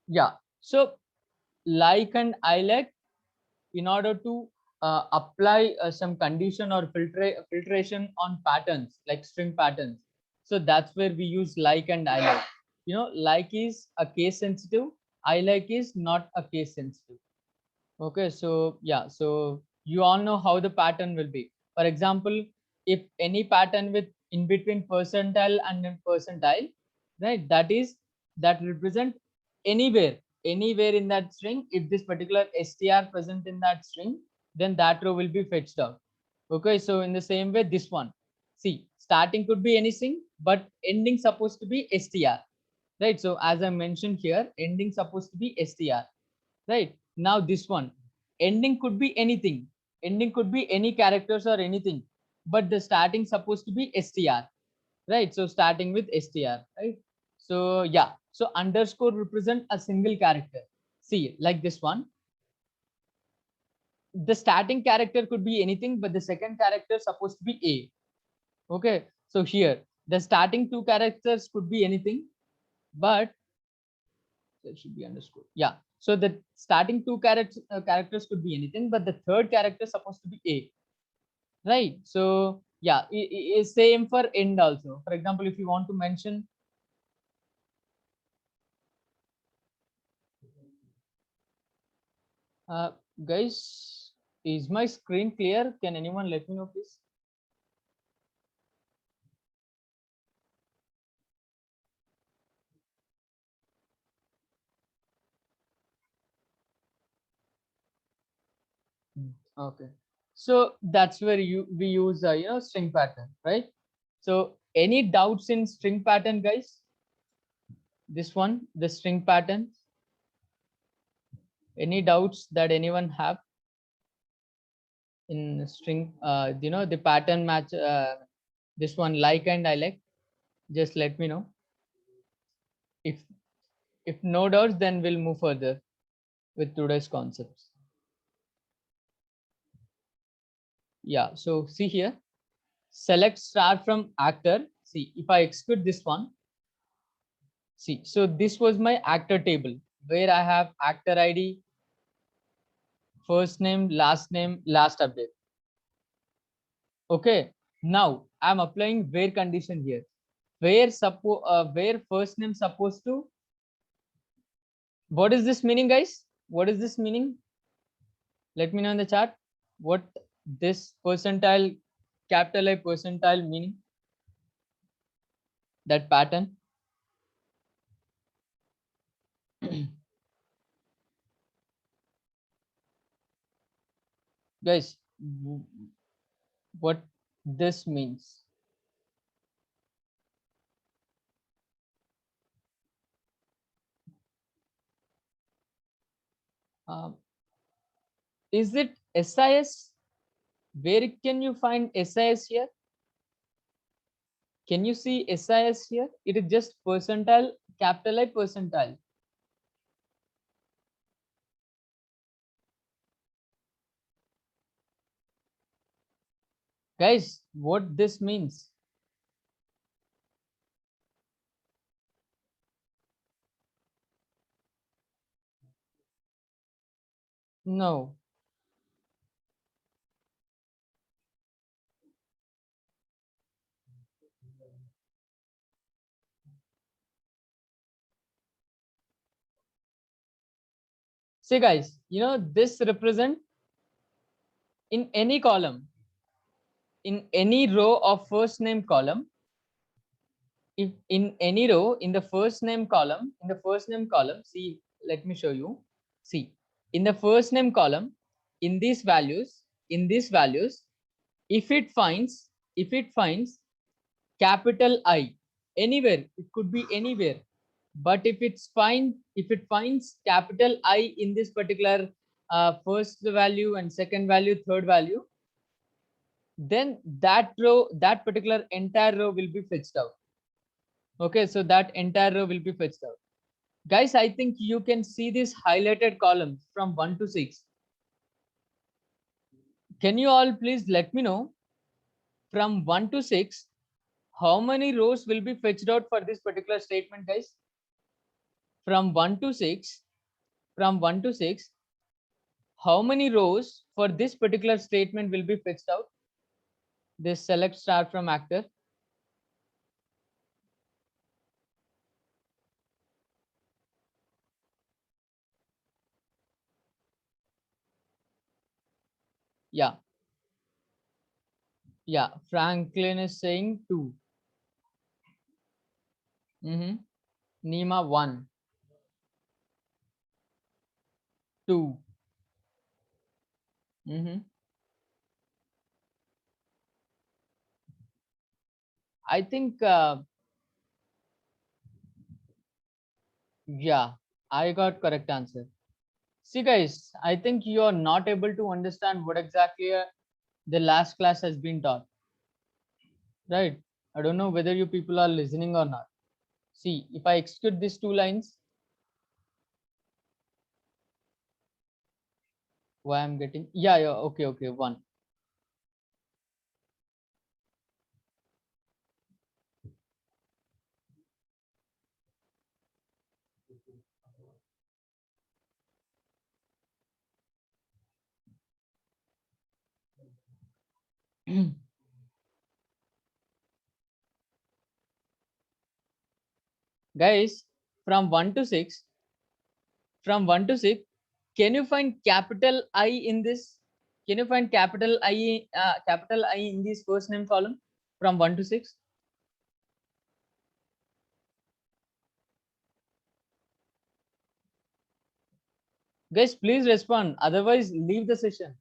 Yeah. So like and I like, in order to apply some condition or filtration on patterns like string patterns. So that's where we use like and I like. Like is a case sensitive, I like is not a case sensitive. Okay, so yeah, so you all know how the pattern will be. For example, if any pattern with in between percentile and then percentile, right, that represent anywhere in that string. If this particular str present in that string, then that row will be fetched out. Okay, so in the same way, this one, see, starting could be anything, but ending supposed to be str, right? So as I mentioned here, ending supposed to be str, right? Now this one, ending could be anything, ending could be any characters or anything, but the starting supposed to be str, right? So starting with str, right? So yeah, so underscore represent a single character. See, like this one, the starting character could be anything, but the second character supposed to be a. Okay, so here the starting two characters could be anything, but there should be underscore. Yeah. So the starting two characters could be anything, but the third character is supposed to be a, right? So yeah, it's same for end also. For example, if you want to mention, uh, guys, is my screen clear? Can anyone let me know, please? Okay. So that's where we use string pattern, right? So any doubts in string pattern, guys? This one, the string pattern. Any doubts that anyone have in string? The pattern match. This one, like and I like. Just let me know. If no doubts, then we'll move further with today's concepts. Yeah. So see here. Select star from actor. See, if I exclude this one, see, so this was my actor table where I have actor ID, first name, last update. Okay, now I'm applying where condition here. Where first name supposed to, what is this meaning, guys? What is this meaning? Let me know in the chat what this percentile, capital I percentile meaning, that pattern. Guys, what this means? Um, is it SIS? Where can you find SIS here? Can you see SIS here? It is just percentile, capital I percentile. Guys, what this means? No. See, guys, this represent in any column, in any row of first name column. If in any row in the first name column, see, let me show you. See, in the first name column, in these values, if it finds capital I anywhere, it could be anywhere, but if it finds capital I in this particular first value and second value, third value, then that particular entire row will be fetched out. Okay, so that entire row will be fetched out. Guys, I think you can see this highlighted columns from 1 to 6. Can you all please let me know from 1 to 6 how many rows will be fetched out for this particular statement, guys? from 1 to 6, how many rows for this particular statement will be fetched out? This select star from actor. Yeah, yeah. Franklin is saying 2. Nima 1, 2. I think, yeah, I got correct answer. See, guys, I think you are not able to understand what exactly the last class has been taught, right? I don't know whether you people are listening or not. See, if I execute these 2 lines, why I'm getting, yeah, yeah, okay, okay, 1. Guys, from 1 to 6, can you find capital I in this? Can you find capital I in this first name column from 1 to 6? Guys, please respond. Otherwise, leave the session.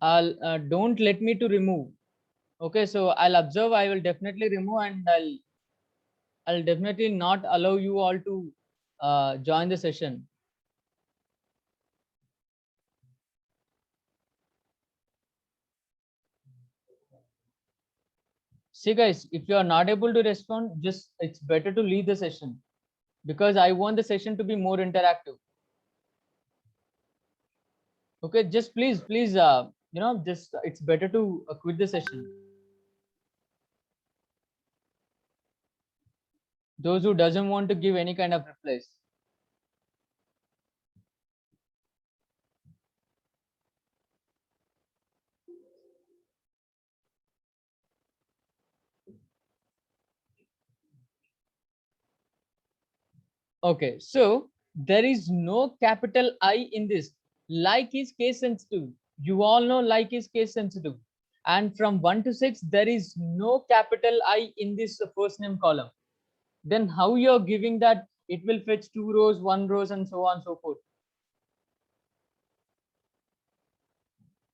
Don't let me to remove. Okay, so I'll observe. I will definitely remove, and I'll definitely not allow you all to join the session. See, guys, if you are not able to respond, just it's better to leave the session, because I want the session to be more interactive. Okay, just please, just it's better to quit the session. Those who doesn't want to give any kind of replies. Okay, so there is no capital I in this. Like is case sensitive. You all know like is case sensitive. And from 1 to 6, there is no capital I in this first name column. Then how you're giving that it will fetch 2 rows, 1 rows, and so on and so forth.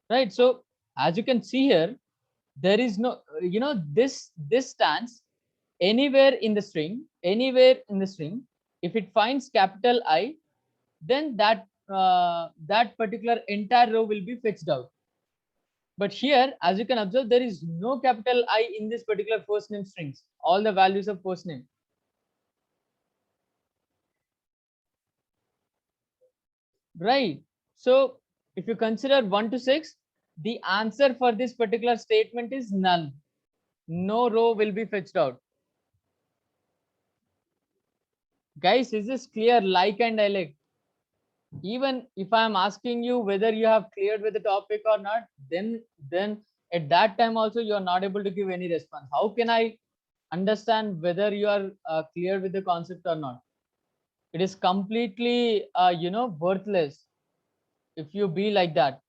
Right. So as you can see here, there is no, this stands anywhere in the string, if it finds capital I, then that particular entire row will be fetched out. But here, as you can observe, there is no capital I in this particular first name strings, all the values of first name. Right. So if you consider 1 to 6, the answer for this particular statement is null. No row will be fetched out. Guys, is this clear? Like and I like. Even if I'm asking you whether you have cleared with the topic or not, then at that time also you are not able to give any response. How can I understand whether you are clear with the concept or not? It is completely worthless if you be like that.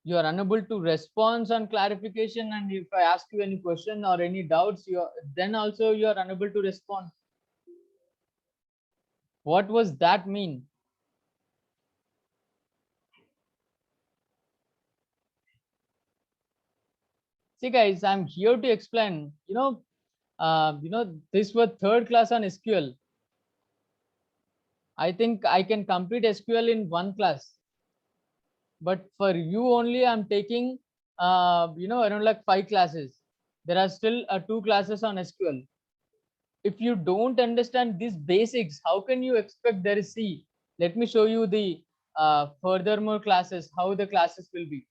You are unable to respond on clarification, and if I ask you any question or any doubts, then also you are unable to respond. What was that mean? See, guys, I'm here to explain. This was third class on SQL. I think I can complete SQL in 1 class, but for you only, I'm taking, around like 5 classes. There are still 2 classes on SQL. If you don't understand these basics, how can you expect there is C? Let me show you the furthermore classes, how the classes will be.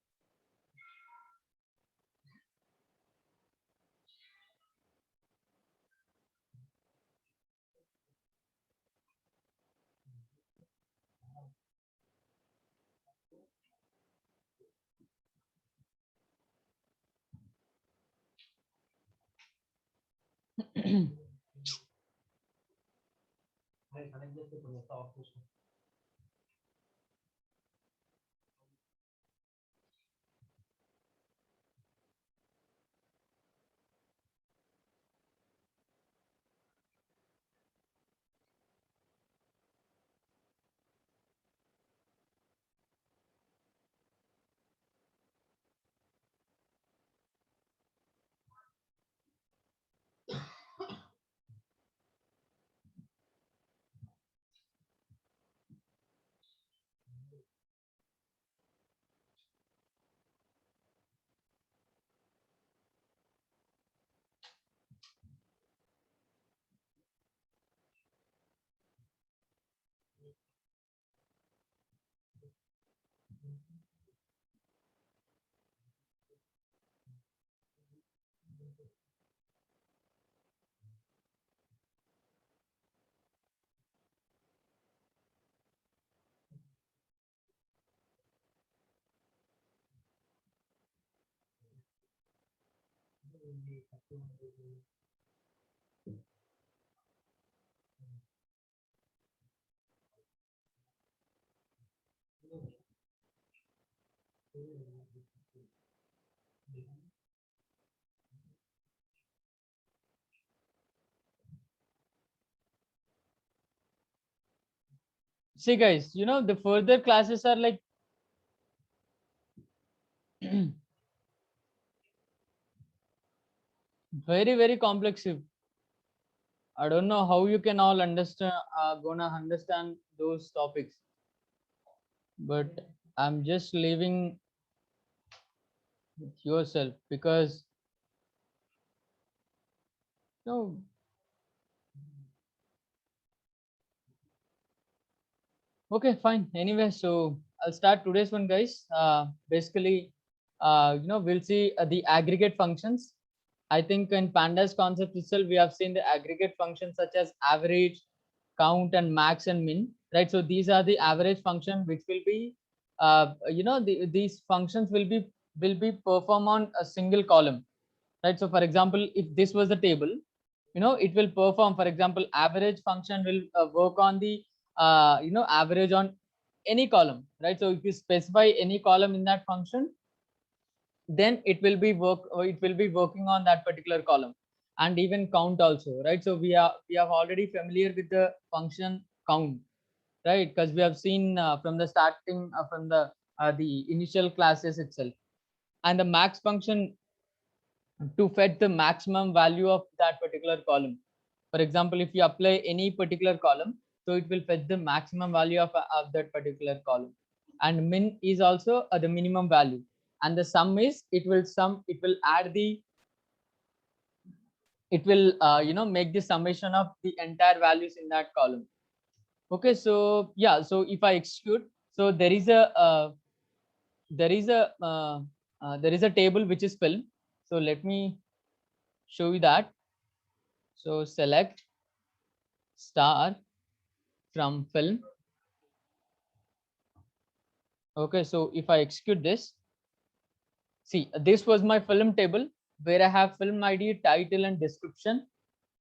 See guys, the further classes are like very, very complex. I don't know how you can all gonna understand those topics, but I'm just leaving with yourself because no. Okay, fine. Anyway, so I'll start today's one, guys. Basically, we'll see the aggregate functions. I think in pandas concept itself, we have seen the aggregate functions such as average, count, and max and min, right? So these are the average function which will be, these functions will be perform on a single column, right? So for example, if this was the table, it will perform. For example, average function will work on the average on any column, right? So if you specify any column in that function, then it will be working on that particular column. And even count also, right? So we are already familiar with the function count, right? Because we have seen from the starting from the initial classes itself. And the max function to fetch the maximum value of that particular column. For example, if you apply any particular column, so it will fetch the maximum value of that particular column. And min is also the minimum value. And the sum is it will add the it will make the summation of the entire values in that column. Okay, so yeah, so if I execute, so there is a there is a table which is film. So let me show you that. So select star from film. Okay, so if I execute this, see, this was my film table where I have film ID, title, and description.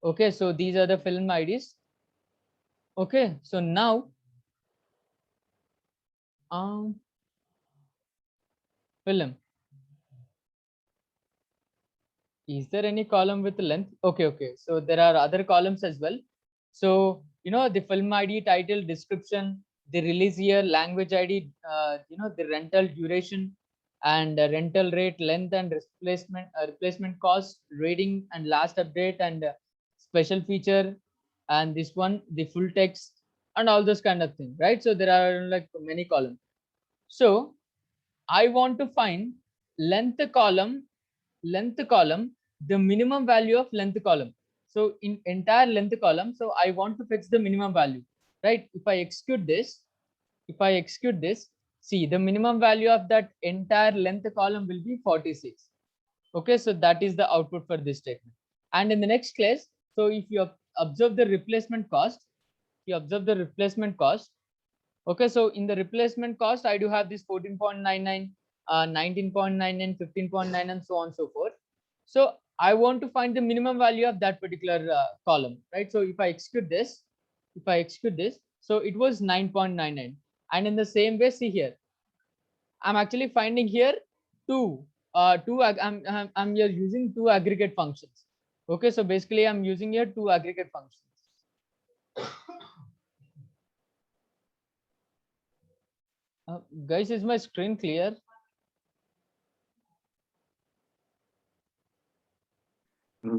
Okay, so these are the film IDs. Okay, so now film. Is there any column with length? Okay, okay. So there are other columns as well. So the film ID, title, description, the release year, language ID, the rental duration, and rental rate, length, and replacement cost, rating, and last update, and special feature, and this one, the full text, and all those kind of things, right? So there are like many columns. So I want to find length column, the minimum value of length column. So in entire length column, so I want to fetch the minimum value, right? If I execute this, see, the minimum value of that entire length column will be 46. Okay, so that is the output for this statement. And in the next class, so if you observe the replacement cost, okay, so in the replacement cost, I do have this 14.99, 19.99, 15.9, and so on and so forth. So I want to find the minimum value of that particular column, right? So if I execute this, so it was 9.99. And in the same way, see here, I'm actually finding here I'm here using two aggregate functions. Okay, so basically I'm using here two aggregate functions. Guys, is my screen clear?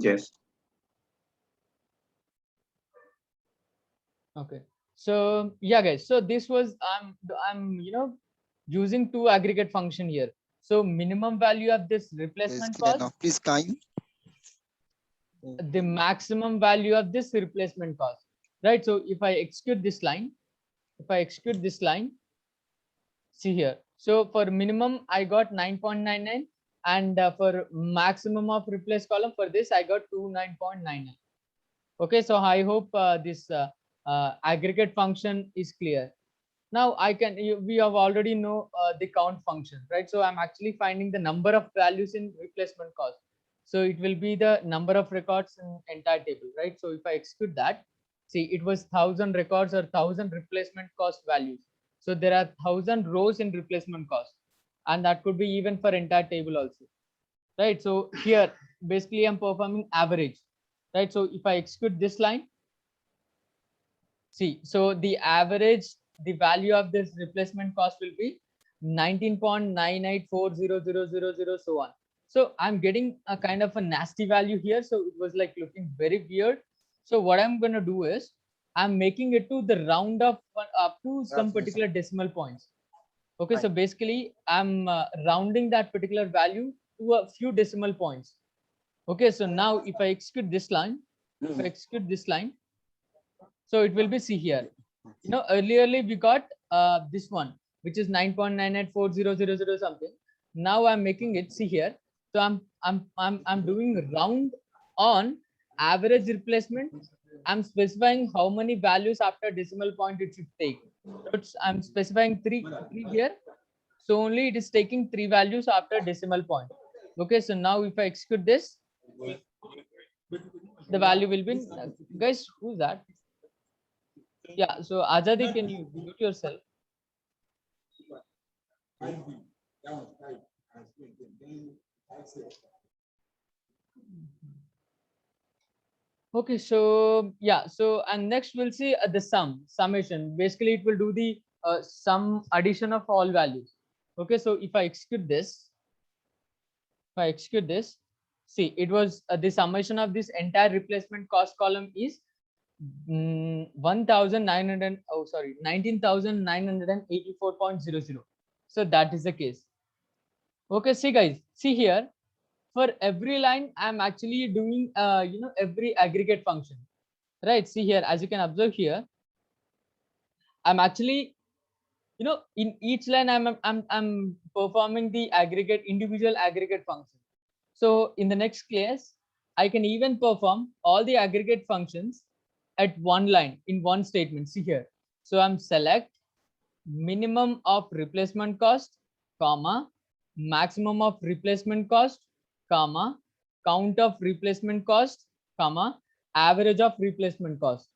Yes. Okay, so yeah, guys, so this was I'm using two aggregate function here. So minimum value of this replacement cost, Please kind. the maximum value of this replacement cost, right? So if I execute this line, see here, so for minimum I got 9.99, and for maximum of replace column, for this I got 29.99. Okay, so I hope this aggregate function is clear. Now we have already know the count function, right? So I'm actually finding the number of values in replacement cost. So it will be the number of records in entire table, right? So if I execute that, see, it was 1,000 records or 1,000 replacement cost values. So there are 1,000 rows in replacement cost, and that could be even for entire table also, right? So here basically I'm performing average, right? So if I execute this line, see, so the average, the value of this replacement cost will be 19.98400000, so on. So I'm getting a kind of a nasty value here. So it was like looking very weird. So what I'm going to do is I'm making it to the round of up to some particular decimal points. Okay, so basically I'm rounding that particular value to a few decimal points. Okay, so now if I execute this line, so it will be, see here, earlierly we got this one, which is 9.984000 something. Now I'm making it, see here, so I'm doing round on average replacement. I'm specifying how many values after decimal point it should take. So I'm specifying three here, so only it is taking 3 values after decimal point. Okay, so now if I execute this, the value will be, guys, who's that? Yeah, so Azadi, can you mute yourself? Okay, so yeah, so and next we'll see the summation. Basically, it will do the sum addition of all values. Okay, so if I execute this, see, it was the summation of this entire replacement cost column is 1984.00. So that is the case. Okay, see guys, see here, for every line I'm actually doing every aggregate function, right? See here, as you can observe here, I'm actually in each line I'm performing the individual aggregate function. So in the next class I can even perform all the aggregate functions at one line in one statement. See here, so I'm select minimum of replacement cost, comma, maximum of replacement cost, comma, count of replacement cost, comma, average of replacement cost.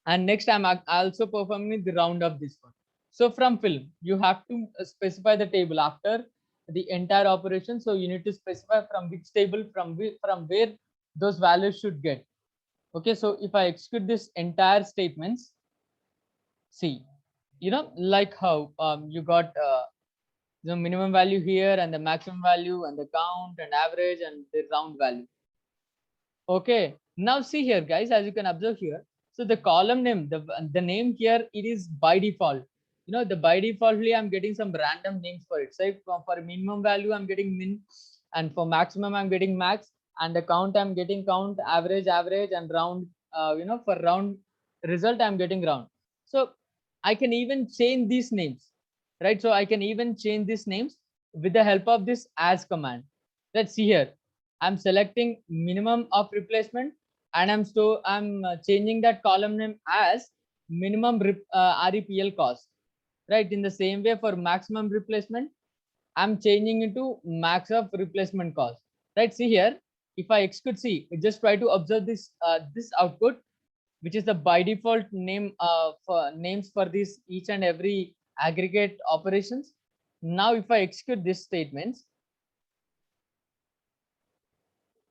And next I'm also performing the round of this one. So from film, you have to specify the table after the entire operation. So you need to specify from which table, from where those values should get. Okay, so if I execute this entire statements, see, like how you got the minimum value here and the maximum value and the count and average and the round value. Okay, now see here guys, as you can observe here, so the column name, the name here, it is by default, the by defaultly I'm getting some random names for it. Say for minimum value I'm getting min, and for maximum I'm getting max, and the count I'm getting count, average, and round, for round result I'm getting round. So I can even change these names, right? So I can even change these names with the help of this as command. Let's see here, I'm selecting minimum of replacement, and I'm changing that column name as minimum REPL cost, right? In the same way, for maximum replacement, I'm changing into max of replacement cost, right? See here, if I execute, see, just try to observe this this output, which is the by default name for names for this each and every aggregate operations. Now if I execute this statements,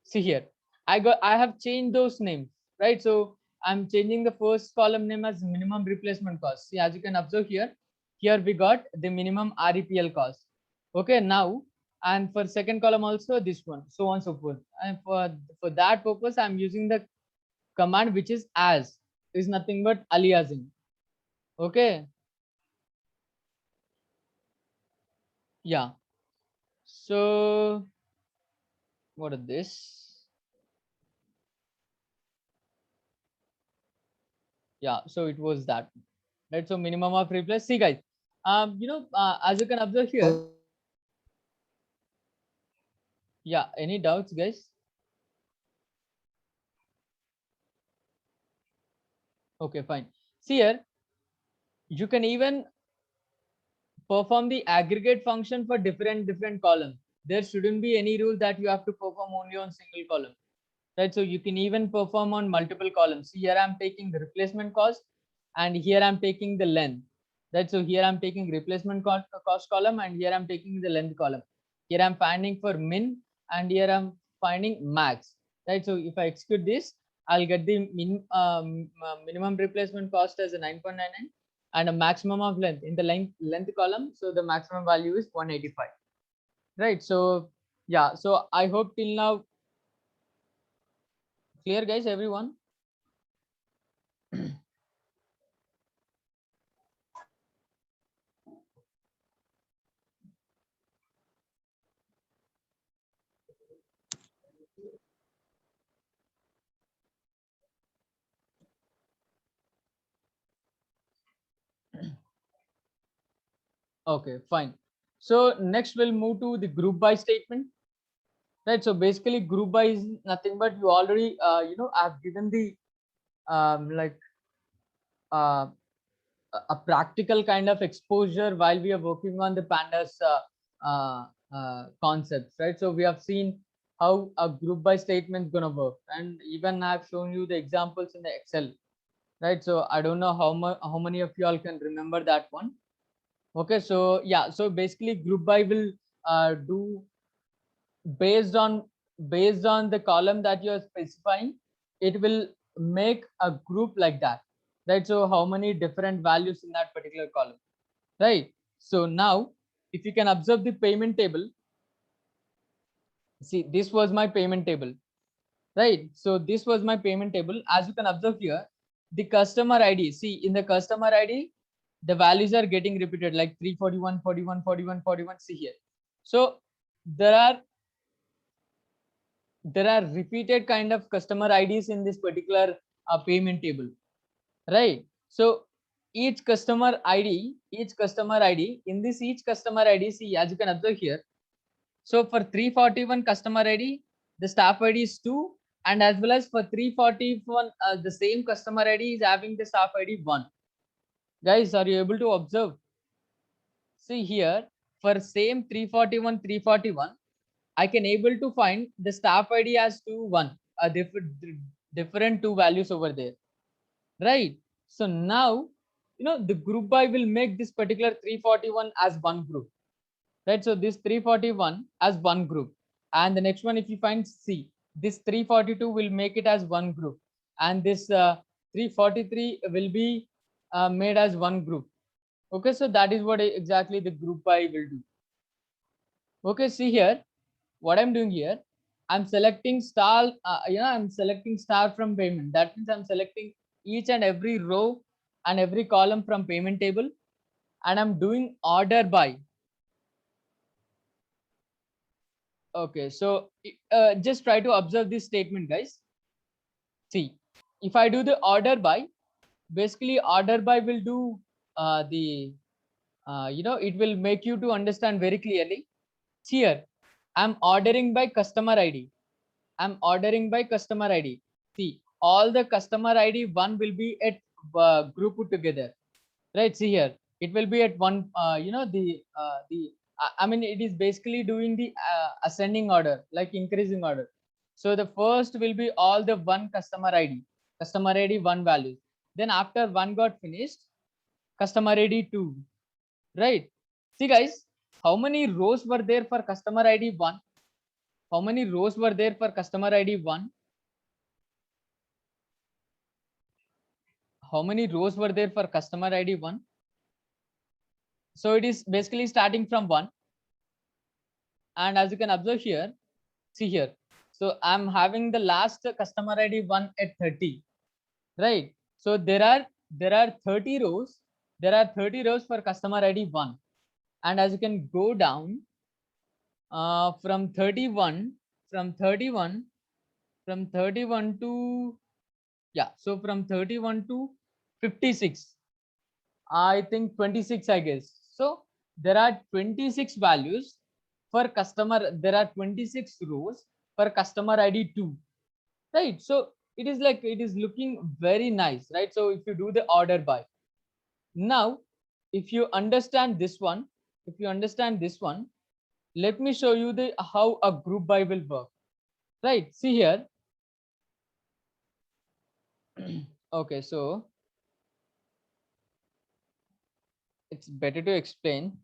see here, I have changed those names, right? So I'm changing the first column name as minimum replacement cost. See, as you can observe here we got the minimum REPL cost. Okay, now, and for second column also this one, so on so forth. And for that purpose, I'm using the command which is as, is nothing but aliasing. Okay, yeah. So what is this? Yeah, so it was that, right? So minimum of replace. See guys, as you can observe here, yeah, any doubts guys? Okay, fine. See here, you can even perform the aggregate function for different columns. There shouldn't be any rule that you have to perform only on single column, right? So you can even perform on multiple columns. See here, I'm taking the replacement cost, and here I'm taking the length, right? So here I'm taking replacement cost column, and here I'm taking the length column. Here I'm finding for min, and here I'm finding max, right? So if I execute this, I'll get the minimum replacement cost as a 9.99 and a maximum of length in the length column. So the maximum value is 185, right? So yeah, so I hope till now clear guys, everyone. Okay, fine. So next we'll move to the group by statement, right? So basically group by is nothing but you already, I've given the like uh, a practical kind of exposure while we are working on the pandas concepts, right? So we have seen how a group by statement is going to work, and even I've shown you the examples in the Excel, right? So I don't know how many of you all can remember that one. Okay, so yeah, so basically group by will do based on the column that you are specifying, it will make a group like that, right? So how many different values in that particular column, right? So now if you can observe the payment table, see, this was my payment table, right? So this was my payment table. As you can observe here, the customer ID, see, in the customer ID, the values are getting repeated like 341, 41, 41, 41. See here, so there are repeated kind of customer IDs in this particular payment table, right? So each customer ID in this each customer ID, see, as you can observe here, so for 341 customer ID, the staff ID is 2, and as well as for 341, the same customer ID is having the staff ID 1. Guys, are you able to observe? See here, for same 341, 341, I can able to find the staff ID as 2, 1, a different two values over there, right? So now, the group by will make this particular 341 as one group, right? So this 341 as one group, and the next one, if you find C, this 342 will make it as one group, and this 343 will be made as one group. Okay, so that is what exactly the group by will do. Okay, see here, what I'm doing here, I'm selecting star, I'm selecting star from payment. That means I'm selecting each and every row and every column from payment table, and I'm doing order by. Okay, so just try to observe this statement, guys. See, if I do the order by, basically order by will do it will make you to understand very clearly. Here, I'm ordering by customer ID. I'm ordering by customer ID. See, all the customer ID one will be at group put together, right? See here, it will be at one. I mean, it is basically doing the ascending order, like increasing order. So the first will be all the one customer ID, one value. Then after one got finished, customer ID 2, right? See guys, how many rows were there for customer ID 1? How many rows were there for customer ID 1? How many rows were there for customer ID 1? So it is basically starting from 1. And as you can observe here, see here. So I'm having the last customer ID 1 at 30, right? So there are 30 rows. There are 30 rows for customer ID 1. And as you can go down from 31, from 31, from 31 to, yeah, so from 31 to 56, I think 26, I guess. So there are 26 values for customer. There are 26 rows for customer ID 2, right? So it is like, it is looking very nice, right? So if you do the order by now, if you understand this one, let me show you the how a group by will work, right? See here. Okay, so it's better to explain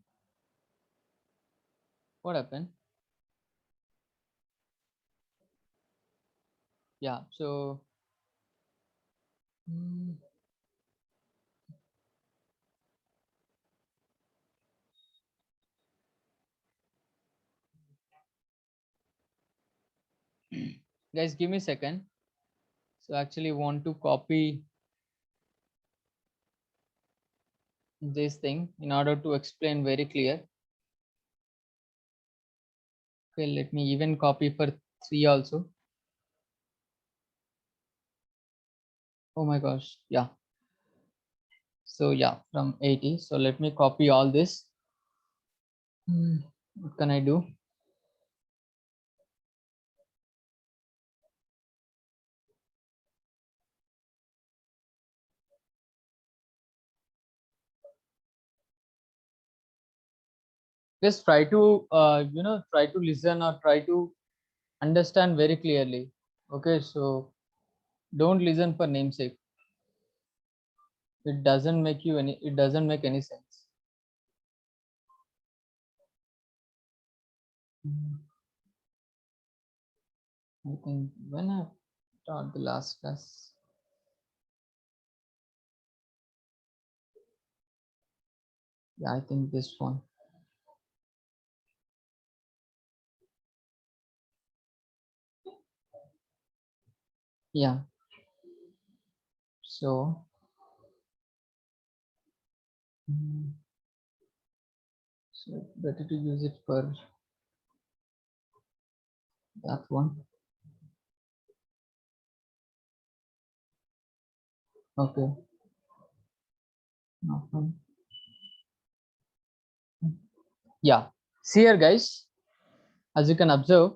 what happened. Yeah, so guys, give me a second. So actually want to copy this thing in order to explain very clear. Okay, let me even copy for 3 also. Oh my gosh, yeah. So yeah, from 80. So let me copy all this. What can I do? Just try to try to listen or try to understand very clearly. Okay, so don't listen for namesake. It doesn't make you any, it doesn't make any sense. I think when I taught the last class, yeah, I think this one. Yeah, so so it's better to use it for that one. Okay, no problem. Yeah, see here guys, as you can observe,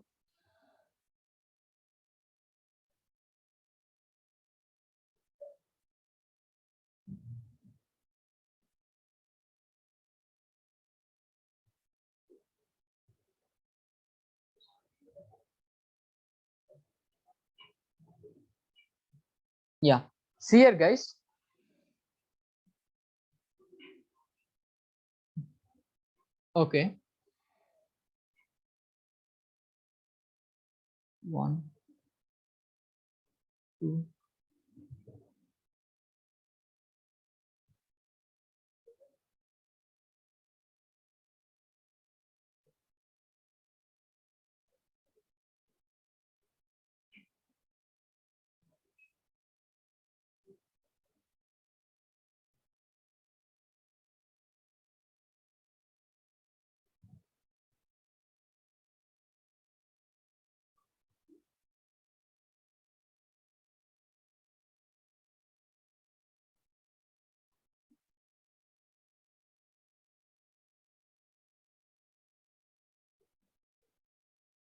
yeah, see here guys. Okay, 1, 2,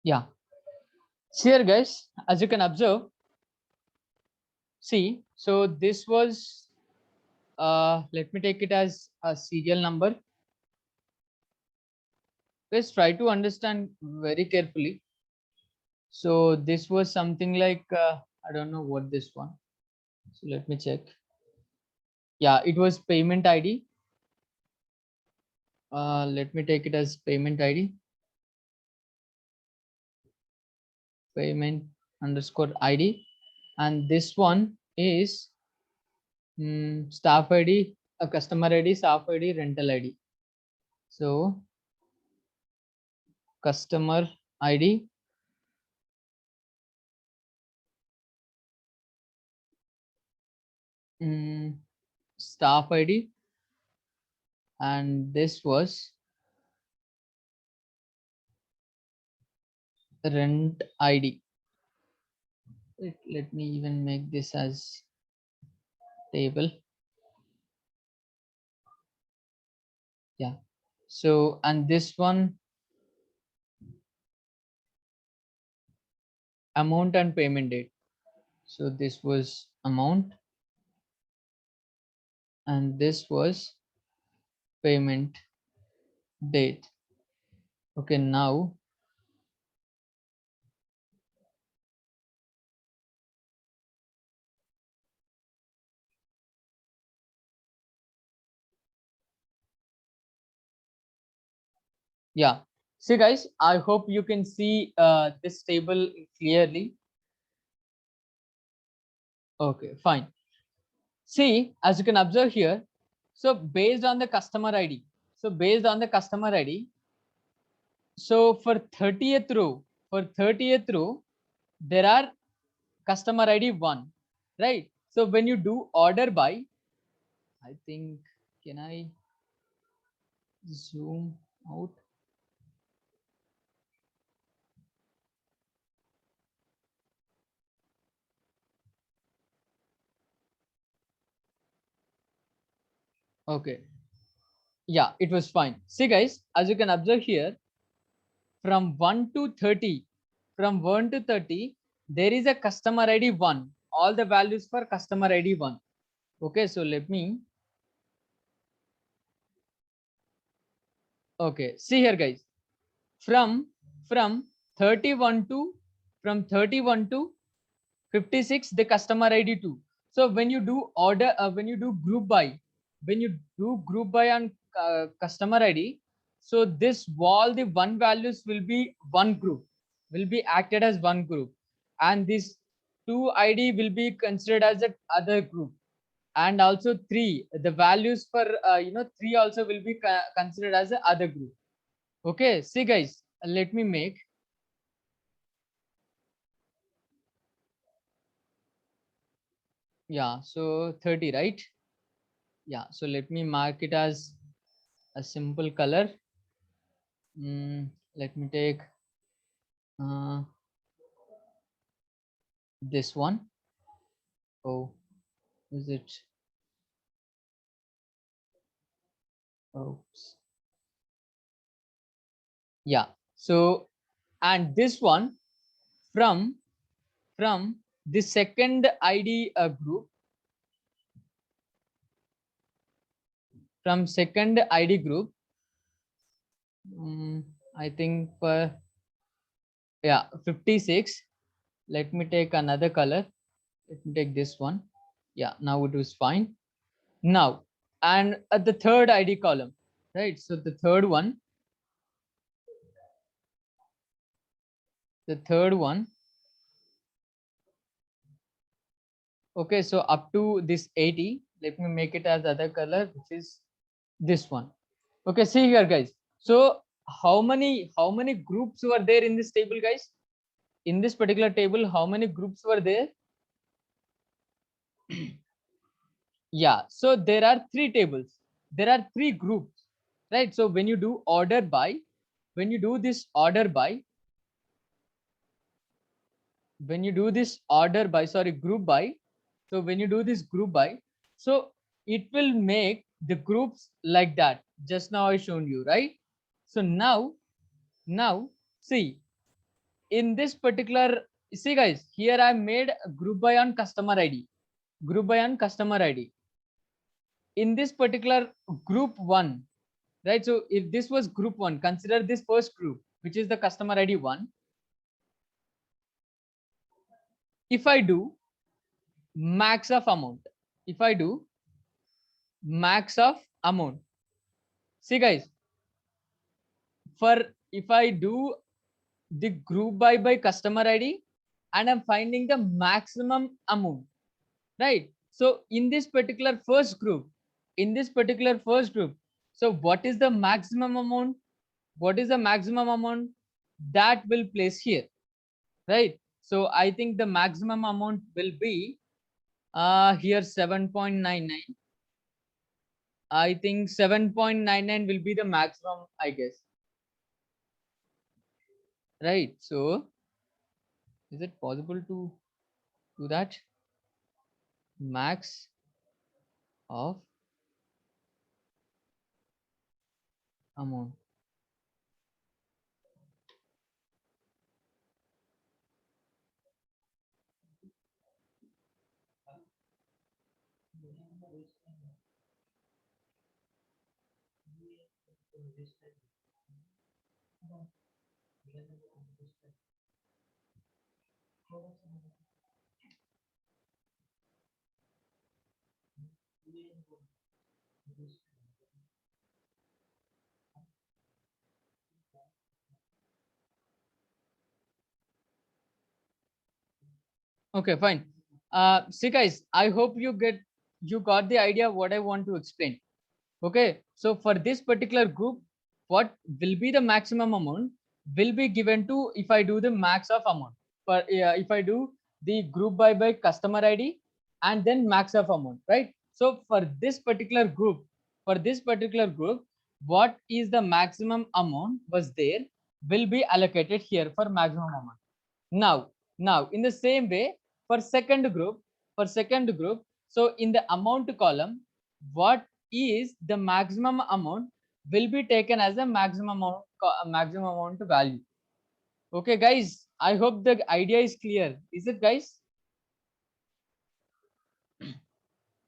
yeah, see here guys, as you can observe, see, so this was let me take it as a serial number. Let's try to understand very carefully. So this was something like, I don't know what this one. So let me check. Yeah, it was payment ID. Let me take it as payment ID. Payment underscore ID. And this one is staff ID, a customer ID, staff ID, rental ID. So customer ID, staff ID, and this was rent ID. Let me even make this as table. Yeah. So, and this one, amount and payment date. So this was amount and this was payment date. Okay, now yeah, see guys, I hope you can see this table clearly. Okay, fine. See, as you can observe here, so based on the customer ID, so for 30th row, there are customer ID 1, right? So when you do order by, I think, can I zoom out? Okay, yeah, it was fine. See guys, as you can observe here, from 1 to 30, there is a customer ID 1, all the values for customer ID 1. Okay, so let me, okay, see here guys, from 31 to, from 31 to 56, the customer ID 2. So when you do order, when you do group by, on customer ID, so this all the one values will be one group, will be acted as one group, and this 2 ID will be considered as a other group, and also 3, the values for 3 also will be considered as a other group. Okay, see guys, let me make, yeah, so 30, right? Yeah, so let me mark it as a simple color. Let me take uh, this one. Oh, is it? Oops. Yeah. So, and this one from the second ID group, from second ID group. I think for, yeah, 56. Let me take another color. Let me take this one. Yeah, now it was fine. Now, and at the third ID column, right? So the third one, okay, so up to this 80, let me make it as other color, which is this one. Okay, see here guys, so how many groups were there in this table guys? In this particular table, how many groups were there? Yeah, so there are 3 tables, there are 3 groups, right? So when you do order by, when you do this order by, when you do this order by, sorry, group by, so when you do this group by, so it will make the groups like that, just now I shown you, right? So now see, in this particular, see guys, here I made a group by on customer ID, group by on customer ID. In this particular group 1, right? So if this was group 1, consider this first group, which is the customer ID 1. if I do max of amount, if I do max of amount, see guys, for if I do the group by customer ID and I'm finding the maximum amount, right? So in this particular first group, so what is the maximum amount? What is the maximum amount that will place here, right? So I think the maximum amount will be here 7.99. I think 7.99 will be the maximum, I guess, right? So is it possible to do that? Max of amount. Okay, fine. See guys, I hope you got the idea what I want to explain. Okay, so for this particular group, what will be the maximum amount will be given to if I do the max of amount. For if I do the group by customer ID and then max of amount, right? So for this particular group, what is the maximum amount was there will be allocated here for maximum amount. Now in the same way for second group, so in the amount column, what is the maximum amount will be taken as a maximum amount value. Okay guys, I hope the idea is clear. Is it guys?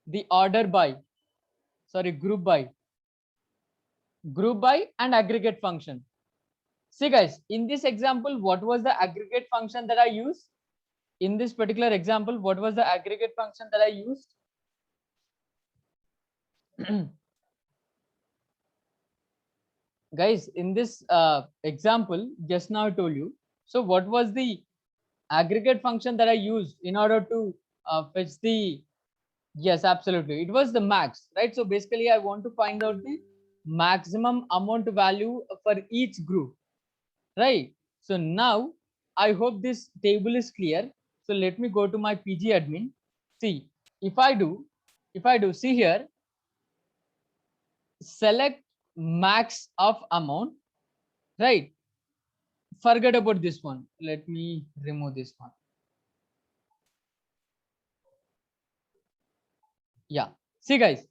The order by, sorry, group by and aggregate function. See guys, in this example, what was the aggregate function that I used? In this particular example, what was the aggregate function that I used? Guys, in this example, just now I told you. So what was the aggregate function that I used in order to fetch the, yes, absolutely. It was the max, right? So basically I want to find out the maximum amount value for each group, right? So now I hope this table is clear. So let me go to my PG admin. See, if I do, see here, select max of amount, right? Forget about this one. Let me remove this one. Yeah, see guys,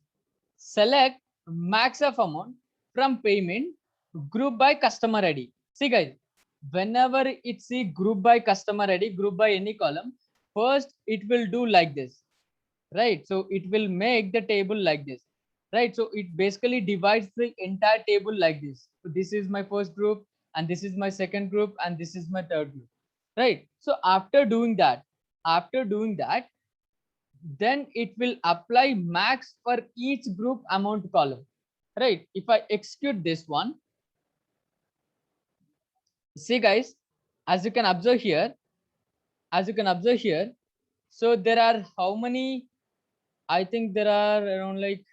select max of amount from payment group by customer ID. See guys, whenever it's a group by customer ID, group by any column, first it will do like this, right? So it will make the table like this, right? So it basically divides the entire table like this. So this is my first group and this is my second group and this is my third group, right? So after doing that, then it will apply max for each group amount column, right? If I execute this one, see guys, as you can observe here, so there are how many? I think there are around like,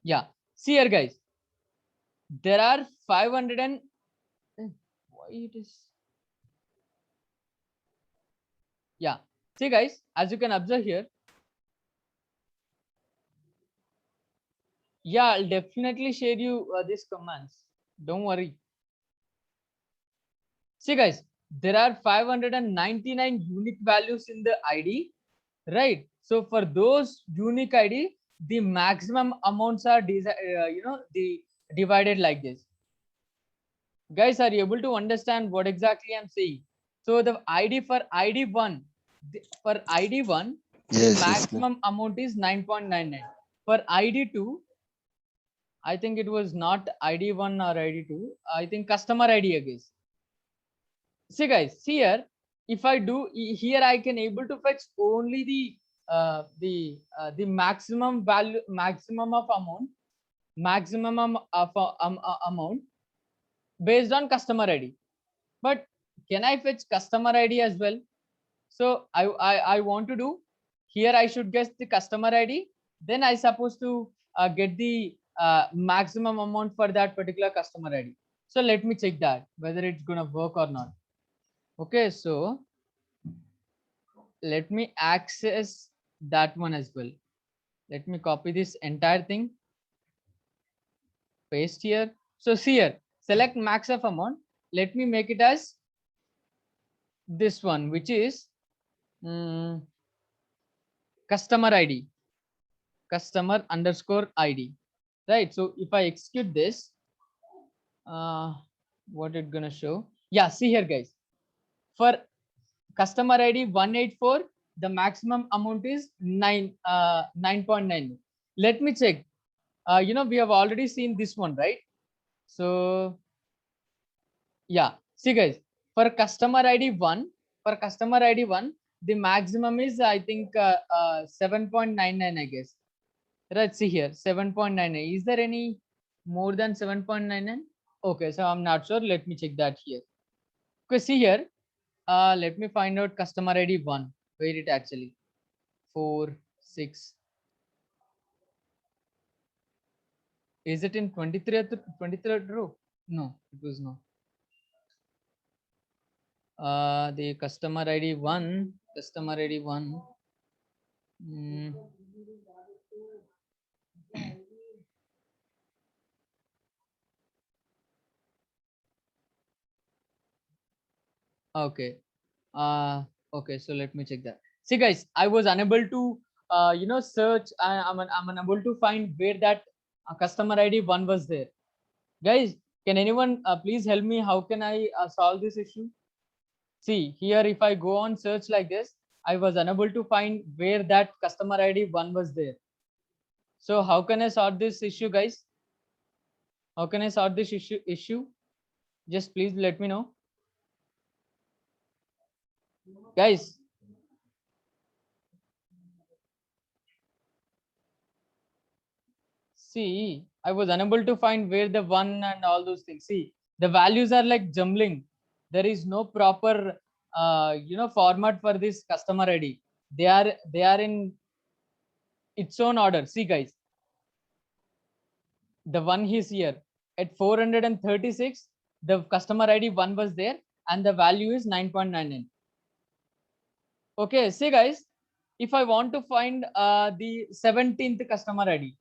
yeah, see here guys, there are 500 and why it is, yeah, see guys, as you can observe here, yeah, I'll definitely share you these commands, don't worry. See guys, there are 599 unique values in the ID, right? So for those unique ID, the maximum amounts are the divided like this. Guys, are you able to understand what exactly I'm saying? So the ID for ID1, the Yes, yes, maximum amount is 9.99. For ID2, I think it was not ID1 or ID2. I think customer ID, I guess. See guys, here, if I do here, I can able to fetch only the maximum value, maximum of amount, maximum amount based on customer ID. But can I fetch customer ID as well? So I want to do here, I should guess the customer ID, then I supposed to get the maximum amount for that particular customer ID. So let me check that whether it's gonna work or not. Okay, so let me access that one as well. Let me copy this entire thing, paste here. So see here, select max of amount. Let me make it as this one, which is customer ID, customer underscore ID, right? So if I execute this, what it gonna show? Yeah, see here, guys. For customer ID 184, the maximum amount is 9.9. Let me check. You know, we have already seen this one, right? So yeah, see guys, for customer ID 1, for customer ID 1, the maximum is I think 7.99, I guess. Let's see here, 7.99. Is there any more than 7.99? Okay, so I'm not sure. Let me check that here. Okay, see here. Let me find out customer ID 1. Where it actually 4, 6. Is it in 23rd row? No, it was not. The customer ID 1, customer ID 1. Okay. Okay, so let me check that. See guys, I was unable to you know, search. I'm unable to find where that customer ID 1 was there. Guys, can anyone please help me? How can I solve this issue? See here, if I go on search like this, I was unable to find where that customer ID 1 was there. So how can I sort this issue, guys? How can I sort this issue? Just please let me know. Guys, see, I was unable to find where the 1 and all those things. See, the values are like jumbling. There is no proper you know, format for this customer ID. They are in its own order. See guys, the one is here at 436, the customer ID 1 was there and the value is 9.99. Okay, see guys, if I want to find the 17th customer ID,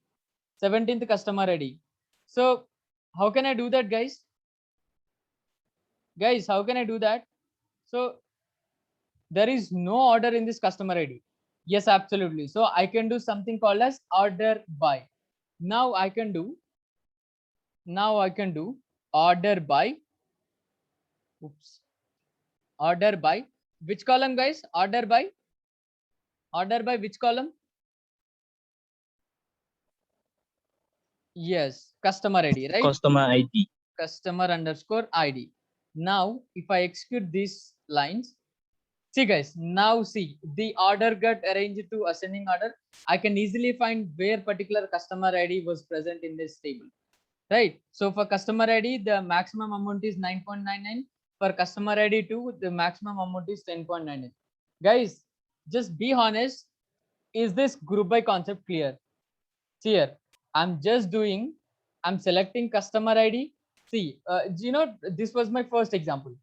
17th customer ID, so how can I do that, guys? Guys, how can I do that? So there is no order in this customer ID. Yes, absolutely. So I can do something called as order by. Now I can do order by. Oops. Order by which column, guys? Order by which column? Yes, customer ID, right? Customer ID. Customer underscore ID. Now, if I execute these lines, see guys, now see the order got arranged to ascending order. I can easily find where particular customer ID was present in this table, right? So for customer ID, the maximum amount is 9.99. For customer ID 2, the maximum amount is 10.99. Guys, just be honest. Is this group by concept clear? See here, I'm selecting customer ID. See, you know, this was my first example.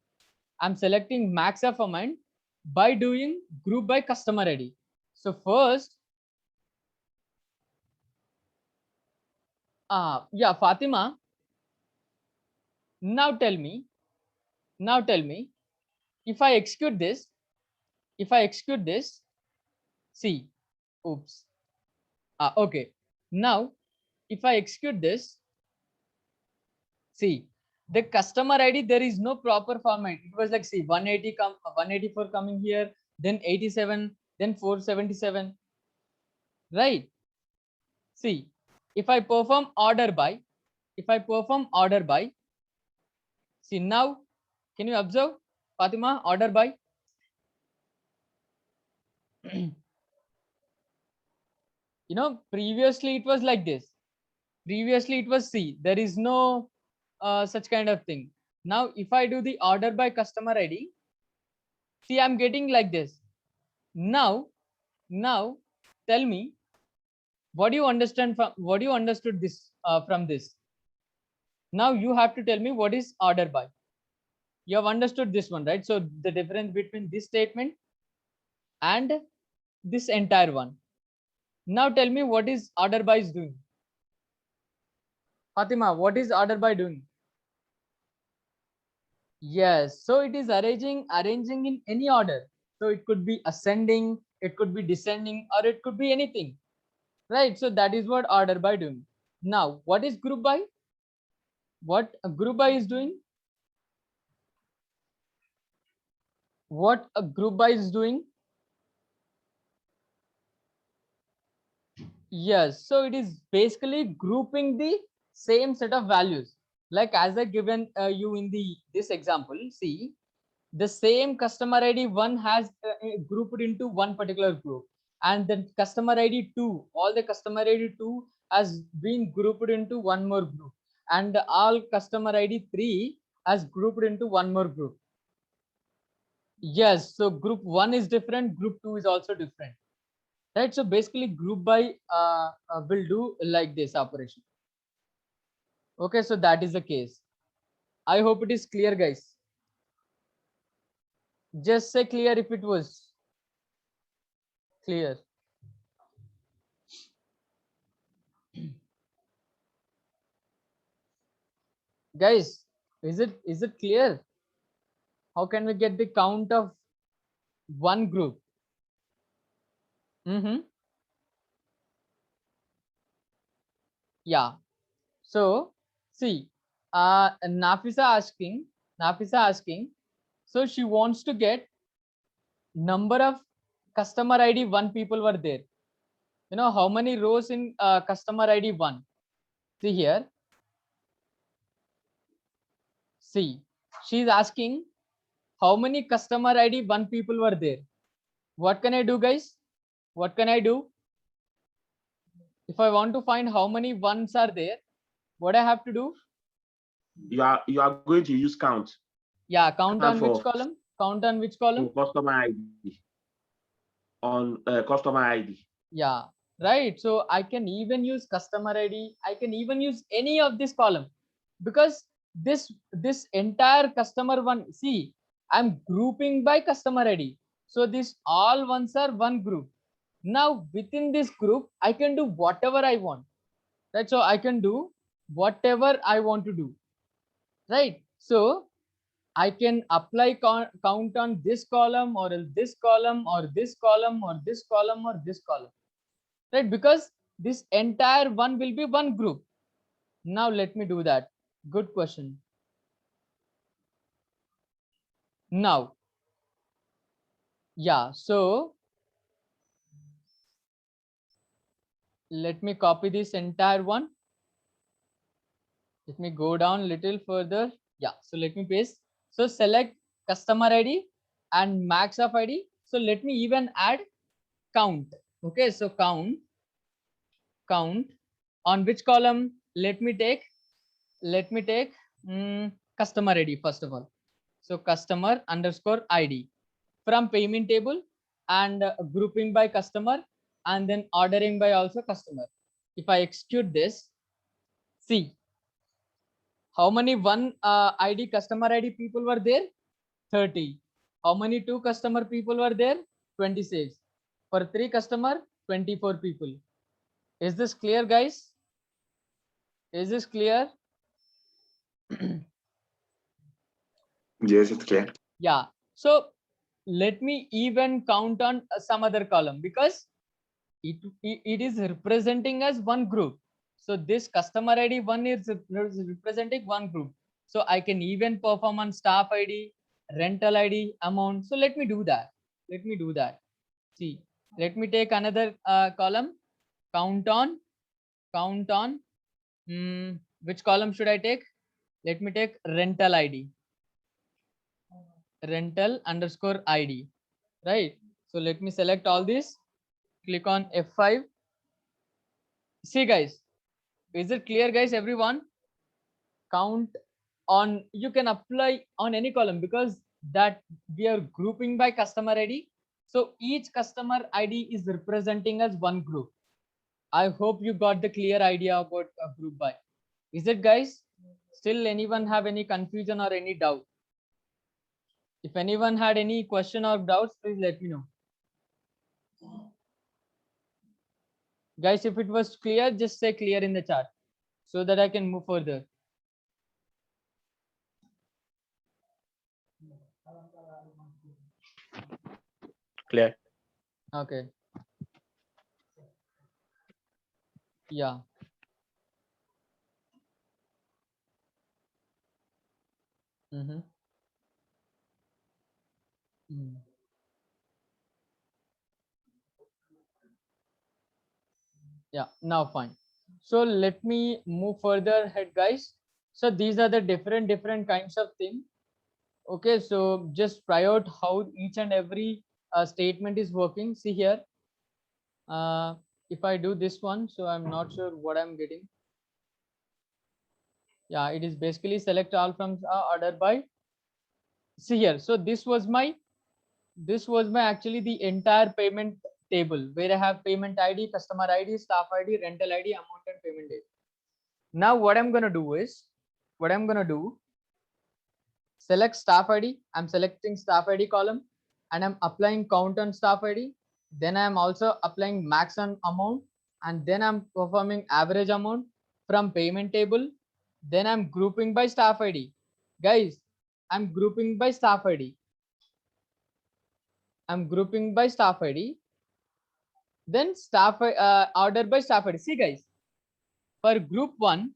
I'm selecting max of amount by doing group by customer ID. So first, yeah, Fatima, now tell me, if I execute this, see, oops. Okay. Now, if I execute this, see, the customer ID, there is no proper format. It was like, see, 184 coming here, then 87, then 477, right? See, if I perform order by, if I perform order by, see now, can you observe, Fatima, order by? Previously it was like this. Previously it was C. There is no such kind of thing. Now, if I do the order by customer ID, see, I'm getting like this. Now, tell me, what do you understand from what do you understood this from this? Now you have to tell me what is order by. You have understood this one, right? So the difference between this statement and this entire one. Now tell me what is order by is doing. Fatima, what is order by doing? Yes, so it is arranging in any order. So it could be ascending, it could be descending, or it could be anything, right? So that is what order by doing. Now, what is group by? What a group by is doing? What a group by is doing? Yes, so it is basically grouping the same set of values. Like as I given you in this example, see, the same customer ID one has grouped into one particular group, and then customer ID two, all the customer ID two has been grouped into one more group, and all customer ID three has grouped into one more group. Yes, so group one is different, group two is also different, right? So basically group by will do like this operation. Okay, so that is the case. I hope it is clear, guys. Just say clear if it was clear. Guys, is it clear? How can we get the count of one group? Yeah. So see, Nafisa asking. So she wants to get number of customer ID one people were there. How many rows in customer ID one? See here. See, she's asking how many customer ID one people were there. What can I do, guys? What can I do? If I want to find how many ones are there, what I have to do? You are going to use count. Yeah, count on which column? Count on which column? Customer ID. On customer ID. Yeah, right. So I can even use customer ID. I can even use any of this column, because this entire customer one, see, I'm grouping by customer ID. So these all ones are one group. Now within this group, I can do whatever I want. Right. So I can do whatever I want to do. Right. So I can apply count on this column or this column or this column or this column or this column, right? Because this entire one will be one group. Now let me do that. Good question. Now, yeah, so let me copy this entire one. Let me go down a little further. Yeah, so let me paste. So select customer ID and max of ID. So let me even add count. Okay, so count on which column? Let me take customer ID first of all. So customer underscore ID from payment table, and grouping by customer, and then ordering by also customer. If I execute this, see how many one ID customer ID people were there? 30. How many two customer people were there? 26. For three customer, 24 people. Is this clear, guys? Is this clear? Yes, it's clear. Yeah. So let me even count on some other column, because it is representing as one group. So this customer ID one is representing one group. So I can even perform on staff ID, rental ID, amount. So let me do that. See, let me take another column. Count on Which column should I take? Let me take rental ID. Rental underscore ID, right? So let me select all this, click on F5. See guys, is it clear guys, everyone? Count on, you can apply on any column because that we are grouping by customer ID. So each customer ID is representing as one group. I hope you got the clear idea about a group by. Is it guys? Still anyone have any confusion or any doubt? If anyone had any question or doubts, please let me know. Guys, if it was clear, just say clear in the chat so that I can move further. Clear. Okay. Yeah. Mm-hmm. Mm. Yeah, now fine. So let me move further ahead, guys. So these are the different kinds of thing. Okay, so just try out how each and every statement is working. See here. If I do this one, so I'm not sure what I'm getting. Yeah, it is basically select all from order by. See here. So this was my actually the entire payment table where I have payment ID, customer ID, staff ID, rental ID, amount, and payment date. Now what I'm gonna do is, select staff ID. I'm selecting staff ID column and I'm applying count on staff ID. Then I'm also applying max on amount, and then I'm performing average amount from payment table. Then I'm grouping by staff ID. Guys, I'm grouping by staff ID. I'm grouping by staff ID. Then staff order by staff ID. See guys, for group one,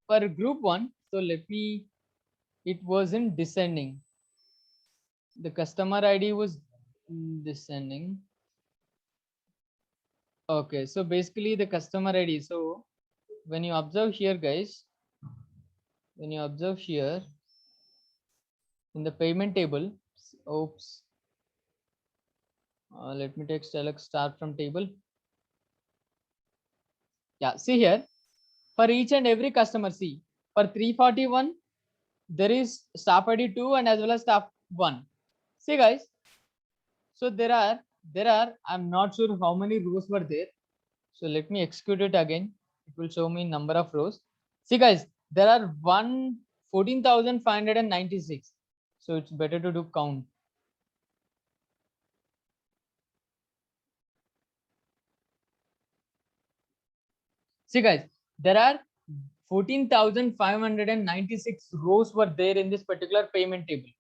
so let me, it was in descending. The customer ID was descending. Okay, so basically the customer ID. So when you observe here, guys, when you observe here in the payment table, oops, let me take select start from table. Yeah, see here, for each and every customer, see for 341, there is staff ID 2 and as well as staff 1. See guys, so there are, I'm not sure how many rows were there. So let me execute it again. It will show me number of rows. See guys, there are 14,596. So it's better to do count. See guys, there are 14,596 rows were there in this particular payment table,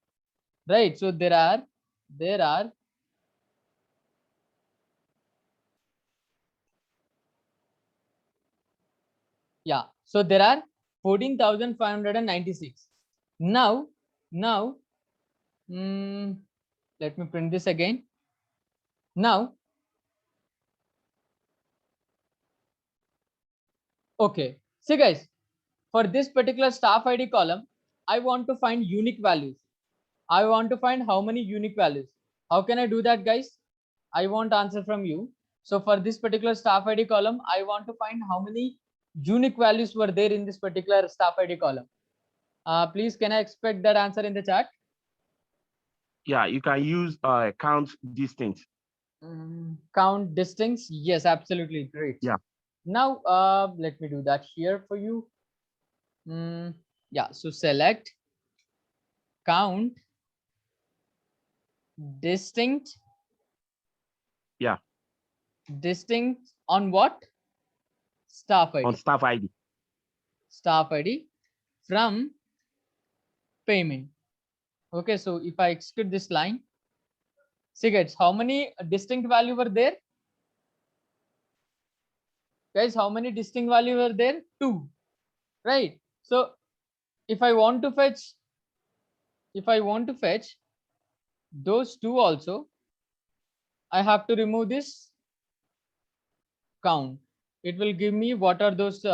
right? So there are yeah, so there are 14,596. Now let me print this again. Now, okay, see guys, for this particular staff ID column, I want to find unique values. I want to find how many unique values. How can I do that, guys? I want answer from you. So for this particular staff ID column, I want to find how many unique values were there in this particular staff ID column. Please, can I expect that answer in the chat? Yeah, you can use count distance. Count distance. Yes, absolutely. Great. Yeah. Now, let me do that here for you. Yeah, so select count distinct. Yeah. Distinct on what? Staff ID. On staff ID. Staff ID from payment. Okay, so if I execute this line, see guys, how many distinct value were there? Guys, how many distinct value were there? 2, right? So if I want to fetch, those 2 also, I have to remove this count. It will give me what are those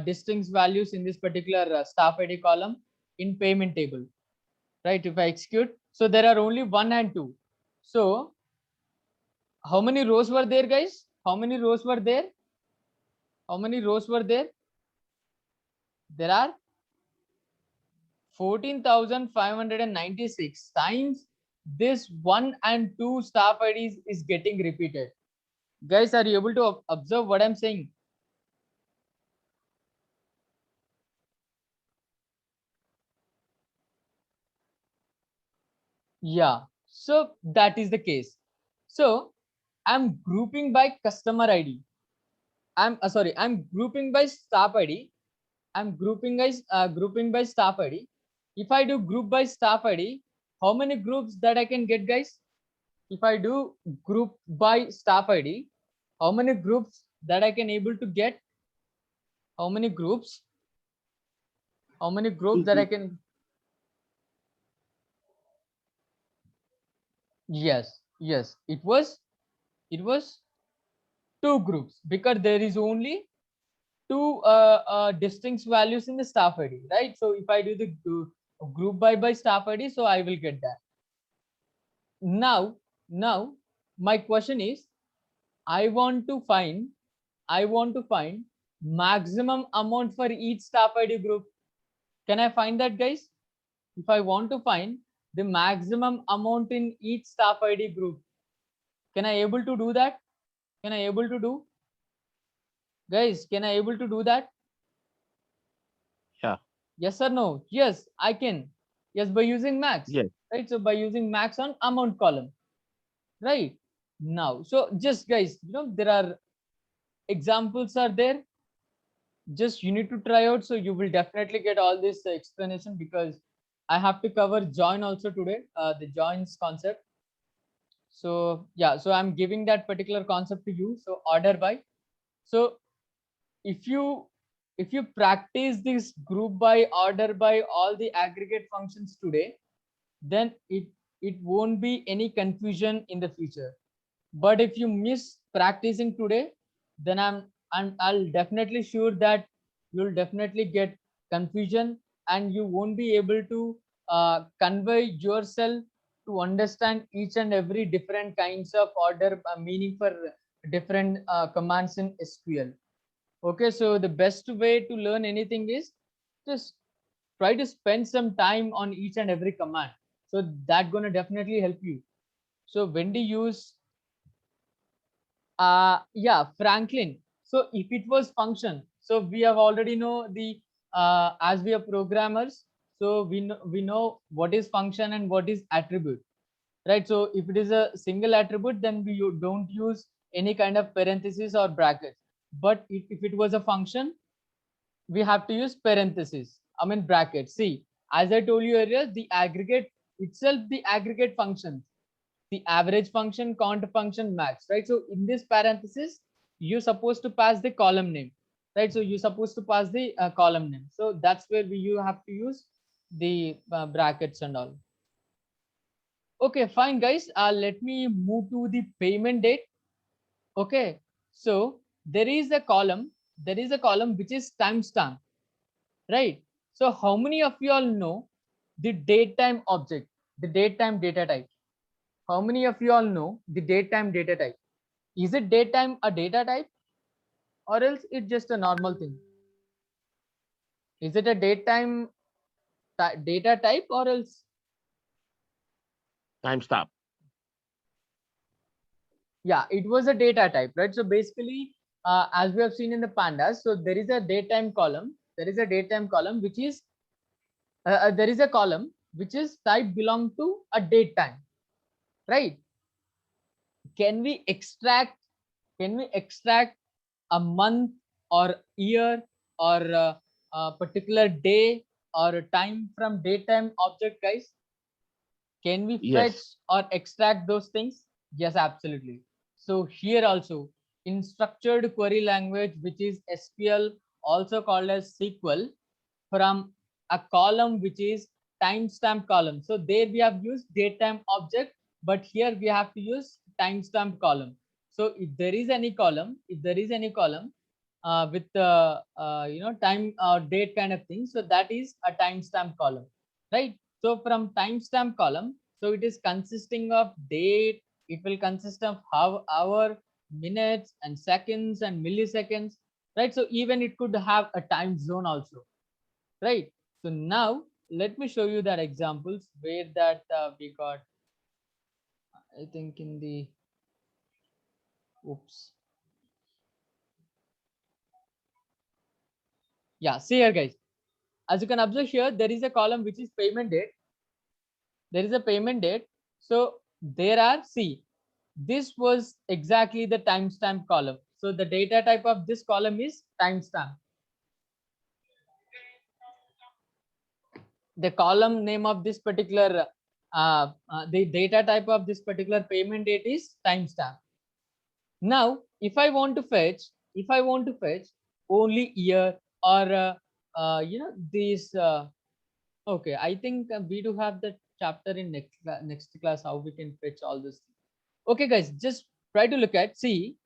distinct values in this particular staff ID column in payment table, right? If I execute, so there are only 1 and 2. So how many rows were there, guys? How many rows were there? How many rows were there? There are 14,596 times this 1 and 2 staff IDs is getting repeated. Guys, are you able to observe what I'm saying? Yeah, so that is the case. So I'm grouping by customer ID. I'm grouping by staff ID. I'm grouping by staff ID. If I do group by staff ID, how many groups that I can get, guys? If I do group by staff ID, how many groups that I can able to get? How many groups? How many groups that I can? Yes, yes. It was 2 groups because there is only 2 distinct values in the staff ID, right? So if I do the group by staff ID, so I will get that. Now my question is, I want to find maximum amount for each staff ID group. Can I find that, guys? If I want to find the maximum amount in each staff ID group, can I able to do that? Can I able to do? Guys, can I able to do that? Yeah. Yes or no? Yes, I can. Yes, by using max. Yes. Right. So by using max on amount column. Right. Now, so just guys, there are examples are there. Just you need to try out. So you will definitely get all this explanation because I have to cover join also today, the joins concept. So yeah, so I'm giving that particular concept to you. So order by. So if you practice this group by, order by, all the aggregate functions today, then it won't be any confusion in the future. But if you miss practicing today, then I'll definitely sure that you'll definitely get confusion and you won't be able to convey yourself to understand each and every different kinds of order meaning for different commands in SQL. Okay, so the best way to learn anything is just try to spend some time on each and every command. So that gonna definitely help you. So when do you use yeah, Franklin. So if it was function, so we have already know the as we are programmers, so we know what is function and what is attribute, right? So if it is a single attribute, then we don't use any kind of parenthesis or brackets. But if it was a function, we have to use parentheses, I mean brackets. See, as I told you earlier, the aggregate itself, the aggregate functions, the average function, count function, max, right? So in this parenthesis, you're supposed to pass the column name, right? So you're supposed to pass the column name. So that's where you have to use the brackets and all. Okay, fine, guys. Let me move to the payment date. Okay, so there is a column which is timestamp, right? So how many of you all know the date time object, the date time data type? How many of you all know the date time data type? Is it date time a data type or else it's just a normal thing? Is it a date time data type or else? Time stop. Yeah, it was a data type, right? So basically, as we have seen in the pandas, so there is a date time column. There is a date time column which is there is a column which is type belong to a date time, right? Can we extract a month or year or a particular day or a time from datetime object, guys? Can we fetch Yes. or extract those things? Yes, absolutely. So here also in structured query language, which is SQL, also called as SQL, from a column which is timestamp column. So there we have used datetime object, but here we have to use timestamp column. So if there is any column, with time or date kind of thing. So that is a timestamp column, right? So from timestamp column, so it is consisting of date. It will consist of hour, minutes, and seconds and milliseconds, right? So even it could have a time zone also, right? So now let me show you that examples where that we got. I think in the oops. Yeah, see here, guys. As you can observe here, there is a column which is payment date. There is a payment date. So there are, see, this was exactly the timestamp column. So the data type of this column is timestamp. The column name of this particular, the data type of this particular payment date is timestamp. Now, if I want to fetch only year or this. Okay, I think we do have the chapter in next class how we can fetch all this. Okay, guys, just try to look at, see,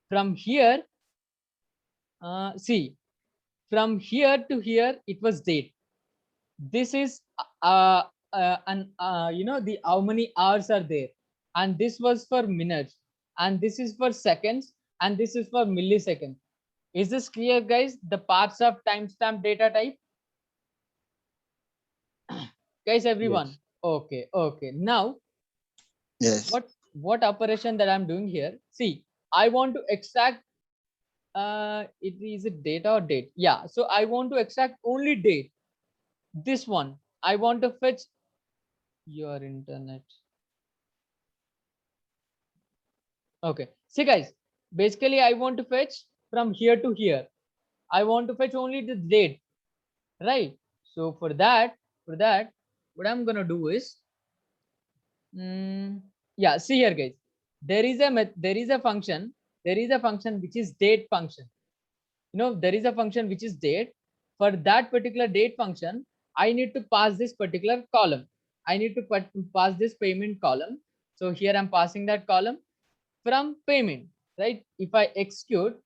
from here, see, from here to here, it was date. This is the how many hours are there, and this was for minutes, and this is for seconds, and this is for milliseconds. Is this clear, guys? The parts of timestamp data type, guys, everyone. Yes. Okay. Now, Yes. what operation that I'm doing here? See, I want to extract. It is it data or date? Yeah. So I want to extract only date. This one. I want to fetch your internet. Okay. See, guys. Basically, I want to fetch from here to here. I want to fetch only the date, right? So for that, what I'm gonna do is, yeah. See here, guys. There is a function which is date function. There is a function which is date. For that particular date function, I need to pass this particular column. I need to pass this payment column. So here I'm passing that column from payment, right? If I execute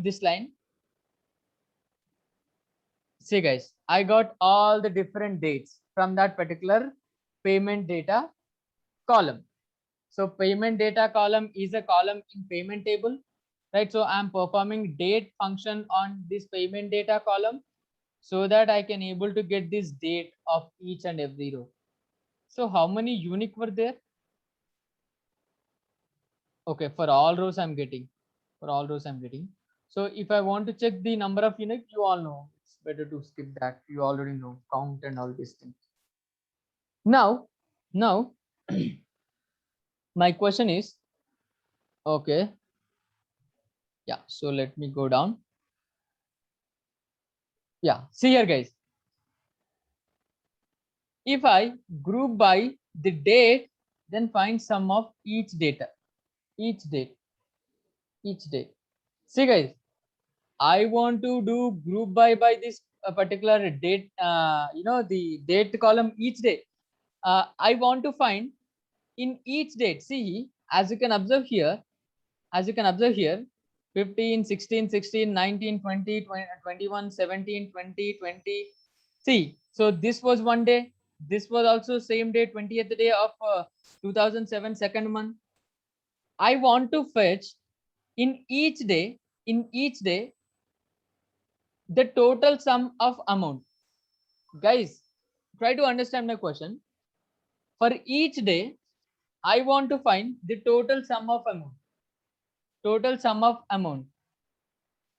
this line, see, guys, I got all the different dates from that particular payment data column. So payment data column is a column in payment table, right? So I'm performing date function on this payment data column so that I can able to get this date of each and every row. So how many unique were there? Okay, for all rows I'm getting. So if I want to check the number of unique, you all know it's better to skip that. You already know count and all these things. Now, my question is, okay, yeah. So let me go down. Yeah, see here, guys. If I group by the date, then find sum of each date. See, guys, I want to do group by this particular date. The date column each day. I want to find in each date. See, as you can observe here, 15, 16, 16, 19, 20, 21, 17, 20, 20. See, so this was one day. This was also same day, 20th day of 2007, second month. I want to fetch in each day, the total sum of amount. Guys, try to understand my question. For each day, I want to find the total sum of amount.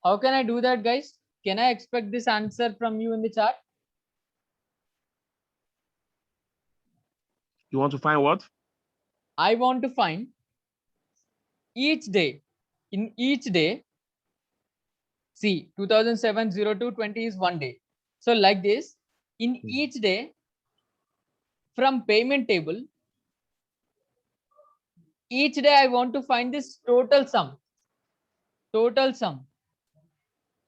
How can I do that, guys? Can I expect this answer from you in the chat? You want to find what? I want to find each day. In each day, see, 2007, 02, 20 is one day. So like this, in each day, from payment table, each day I want to find this total sum.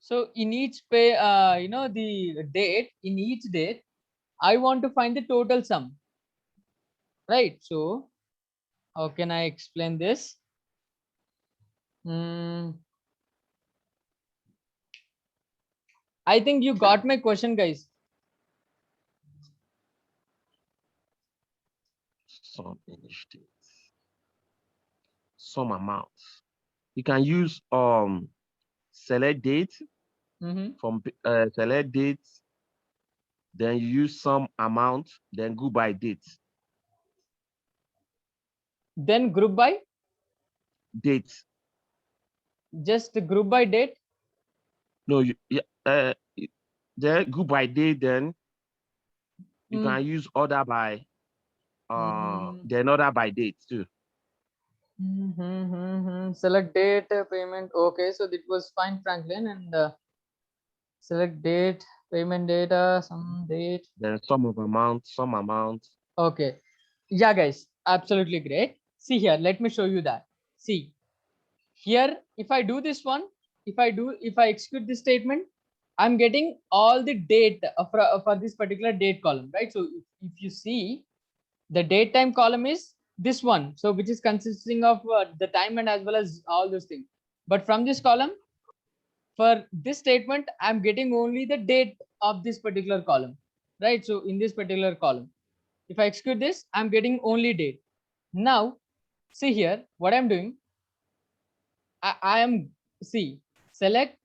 So in each pay, the date, in each date, I want to find the total sum, right? So how can I explain this? I think you got my question, guys. Some initiatives, some amounts. You can use select date Mm-hmm. from select date, then you use some amount, then go by date. Then group by, Date. just group by date. No, then go by date, then you Mm. can use order by Mm. then order by date too. Select date, payment. Okay, so it was fine, Franklin, and select date, payment data, some date. Then some of amount, some amount. Okay, yeah, guys, absolutely great. See here, let me show you that. See here, if I do this one, if I execute this statement, I'm getting all the date for this particular date column, right? So if you see, the date time column is this one, so which is consisting of the time and as well as all those things. But from this column, for this statement, I'm getting only the date of this particular column, right? So in this particular column, if I execute this, I'm getting only date. Now see here what I'm doing. I am, see, select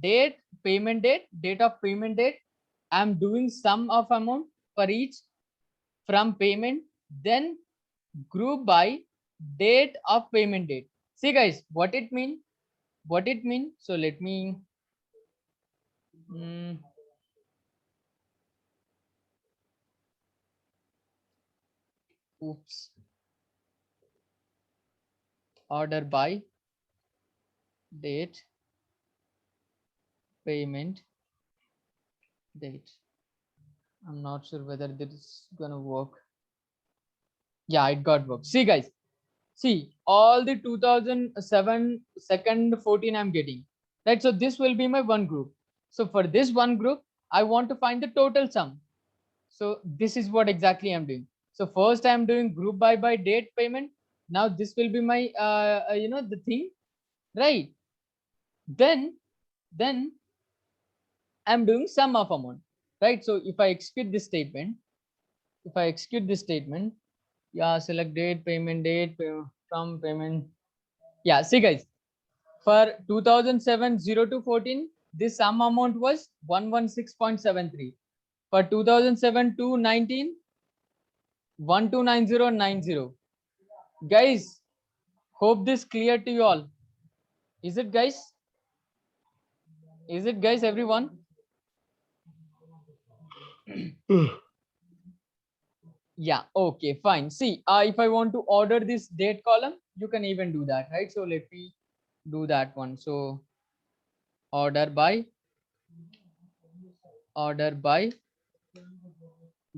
date, payment date, date of payment date. I'm doing sum of amount for each from payment, then group by date of payment date. See guys, what it mean? What it mean? So let me oops, order by date, payment date. I'm not sure whether this is gonna work. Yeah, it got work. See guys, see all the 2007 second 14 I'm getting, right? So this will be my one group. So for this one group, I want to find the total sum. So this is what exactly I'm doing. So first I'm doing group by date payment. Now this will be my the thing, right? Then I'm doing sum of amount, right? So if I execute this statement, yeah, select date, payment date, from payment. Yeah, see guys, for 2007 0 to 14, this sum amount was 116.73. For 2007 to 19, 129090. Guys, hope this clear to you all. Is it guys? Is it guys, everyone? Yeah, okay, fine. See, if I want to order this date column, you can even do that, right? So let me do that one. So order by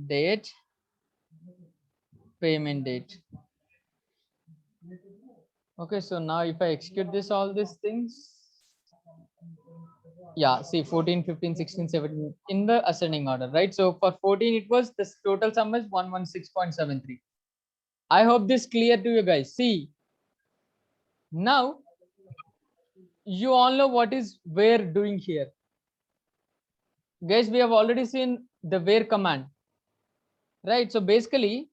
date, payment date. Okay, so now if I execute this, all these things, yeah, see 14, 15, 16, 17 in the ascending order, right? So for 14, it was this total sum is 116.73. I hope this clear to you guys. See, now you all know what is where doing here. Guys, we have already seen the where command, right? So basically,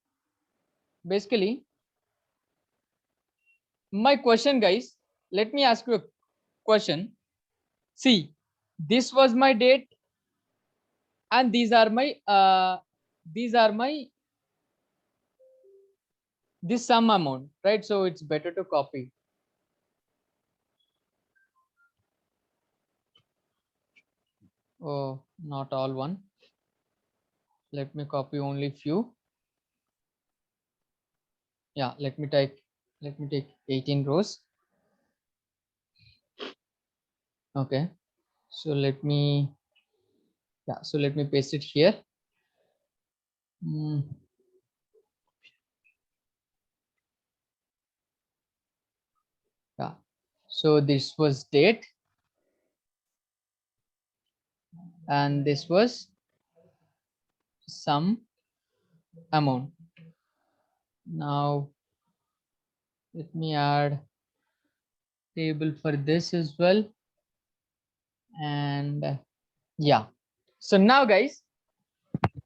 my question, guys, let me ask you a question. See, this was my date, and these are my this sum amount, right? So it's better to copy. Oh, not all one. Let me copy only few. Yeah, let me take 18 rows. Okay, so let me paste it here. Yeah, so this was date and this was sum amount. Now let me add table for this as well, and Yeah. So now guys,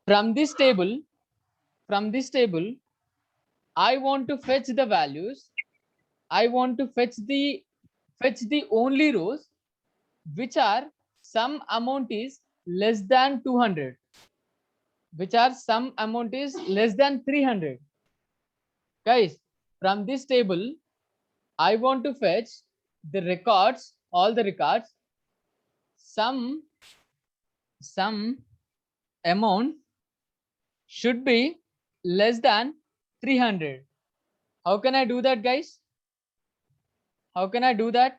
from this table, I want to fetch the values. I want to fetch the only rows which are some amount is less than 200, which are some amount is less than 300. Guys, from this table, I want to fetch the records, all the records, some amount should be less than 300. How can I do that, guys? How can I do that?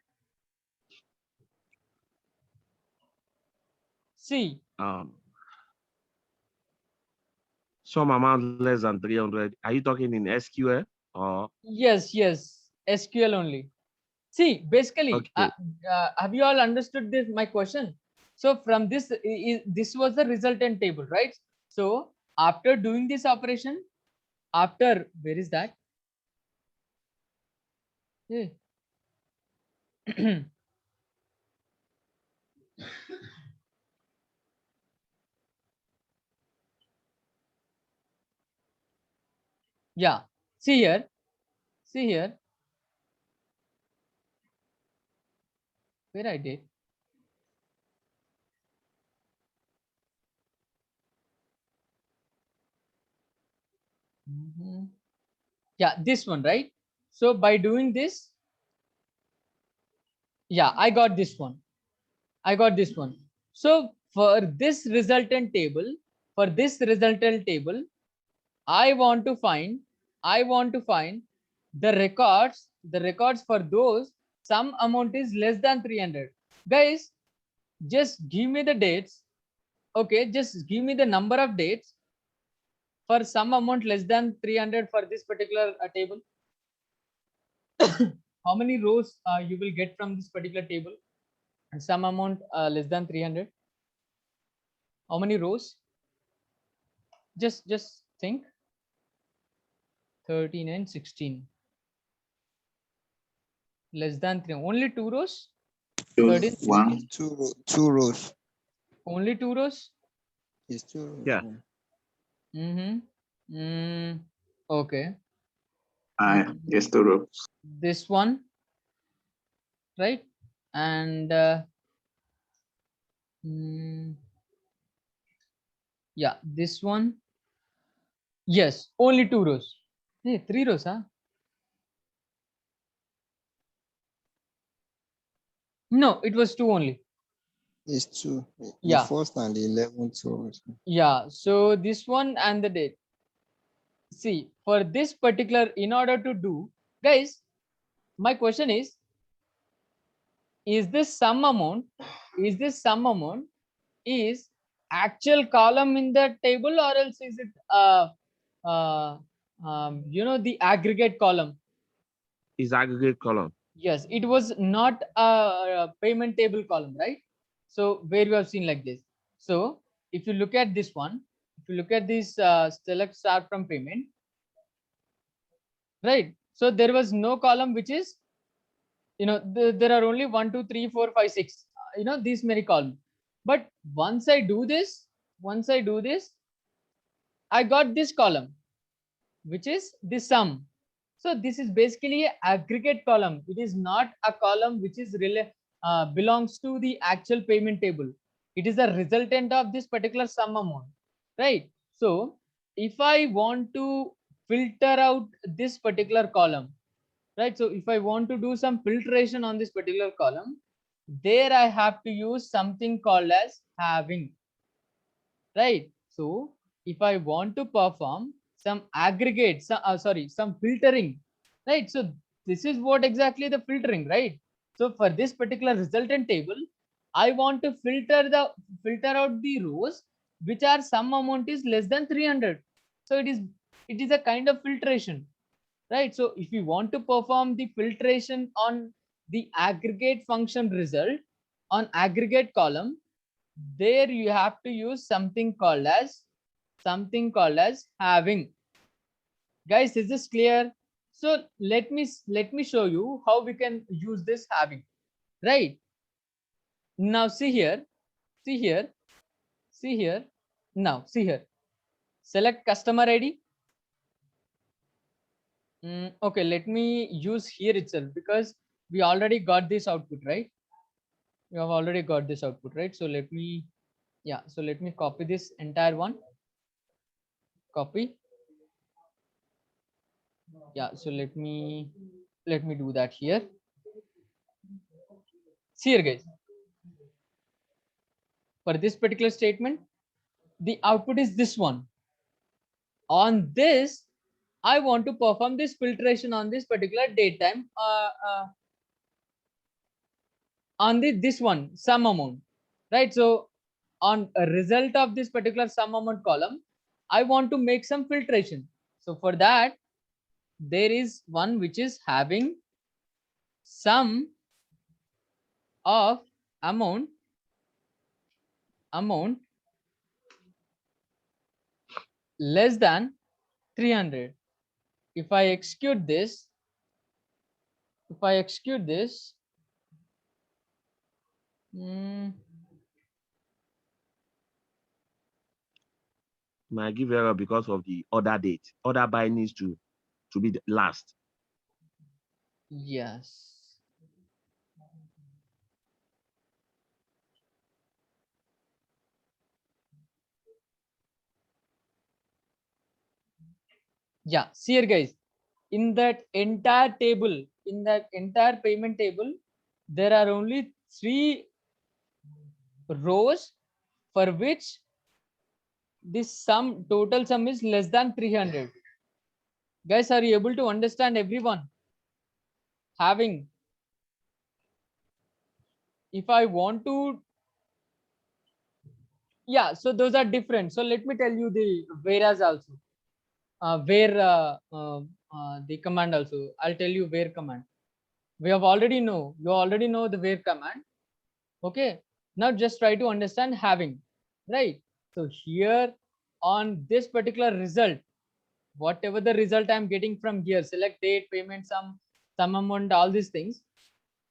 See, some amount less than 300. Are you talking in SQL or? yes, SQL only. See, basically, Okay. have you all understood this, my question? So from this, this was the resultant table, right? So after doing this operation, after, where is that? Eh. Yeah, see here, where I did. Mhm. Yeah, this one, right? So by doing this, yeah, I got this one. So for this resultant table, I want to find, the records for those some amount is less than 300. Guys, just give me the dates. Okay, just give me the number of dates for some amount less than 300 for this particular table. How many rows you will get from this particular table and some amount less than 300? How many rows? Just think. 13 and 16 less than 3, only 2 rows. 13, 16, Two rows. only 2 rows. It's two rows. Yeah. Okay. Yes, 2 rows. This one, right? And yeah, this one. Yes, only 2 rows. Hey, 3 rows, huh? No, it was 2 only. It's two. Yeah. The first and the 11th rows. Yeah, so this one and the date. See, for this particular, in order to do, guys, my question is this sum amount, is actual column in the table, or else is it the aggregate column? Is aggregate column. Yes, it was not a payment table column, right? So where you have seen like this. So if you look at this one, if you look at this select start from payment, right? So there was no column which is, there are only 1 2 3 4 5 6, these many columns. But once I do this, I got this column, which is the sum. So this is basically an aggregate column. It is not a column which is belongs to the actual payment table. It is a resultant of this particular sum amount, right? So if I want to filter out this particular column, right? So if I want to do some filtration on this particular column, there I have to use something called as having, right? So if I want to perform some aggregate, some filtering, right? So this is what exactly the filtering, right? So for this particular resultant table, I want to filter out the rows which are some amount is less than 300. So it is a kind of filtration, right? So if you want to perform the filtration on the aggregate function result on aggregate column, there you have to use something called as having. Guys, is this clear? So let me show you how we can use this having, right? Now see here, see here. Now see here, select customer ID. Okay, let me use here itself because we already got this output, right? You have already got this output, right? So let me, yeah, so let me copy this entire one. Copy. Yeah, so let me do that here. See here, guys. For this particular statement, the output is this one. On this, I want to perform this filtration on this particular date time. On this one, sum amount, right? So on a result of this particular sum amount column, I want to make some filtration. So for that, there is one which is having sum of amount less than 300. If I execute this, Might give error because of the order date. Order by needs to be the last. yes. Yeah, see here, guys. In that entire table, in that entire payment table, there are only 3 rows for which this total sum is less than 300. Guys, are you able to understand everyone? Having, if I want to, yeah, so those are different. So let me tell you the whereas also, the command also. I'll tell you where command. You already know the where command. Okay, now just try to understand having, right? So here on this particular result, whatever the result I'm getting from here, select date, payment, sum amount, all these things.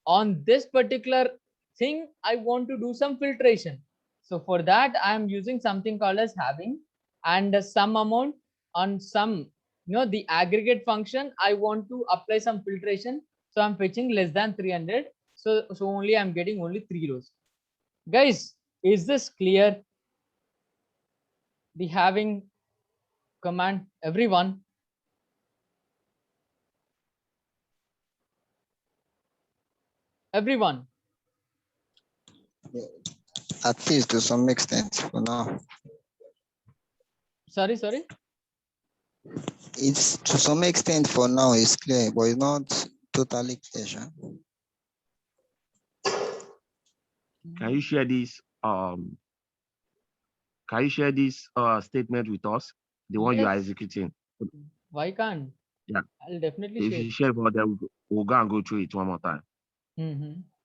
On this particular thing, I want to do some filtration. So for that, I am using something called as having, and the sum amount on some, the aggregate function, I want to apply some filtration. So I'm fetching less than 300. So only I'm getting only 3 rows. Guys, is this clear? The having command, everyone? Everyone? At least to some extent for now. Sorry. It's to some extent for now, it's clear, but it's not totally clear. Sha. Can you share this? Can you share this statement with us? The one you are Yes. executing. Why can't? Yeah. I'll definitely If share. you share about that, we'll go and go through it one more time.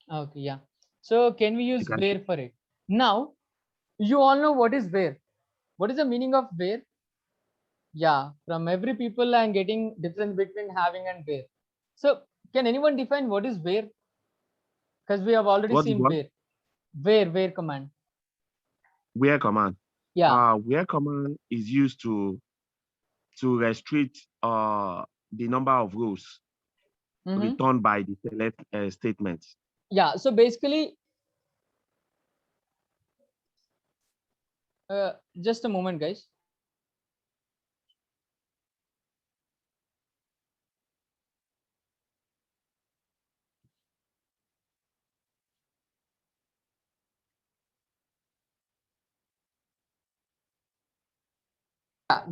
Okay, yeah. So can we use can where for it? Now, you all know what is where. What is the meaning of where? Yeah, from every people I'm getting difference between having and where. So can anyone define what is where? Because we have already What is seen what? Where command. Where command? Yeah. Where command is used to restrict the number of rows returned by the select statement. Yeah. So basically, just a moment, guys.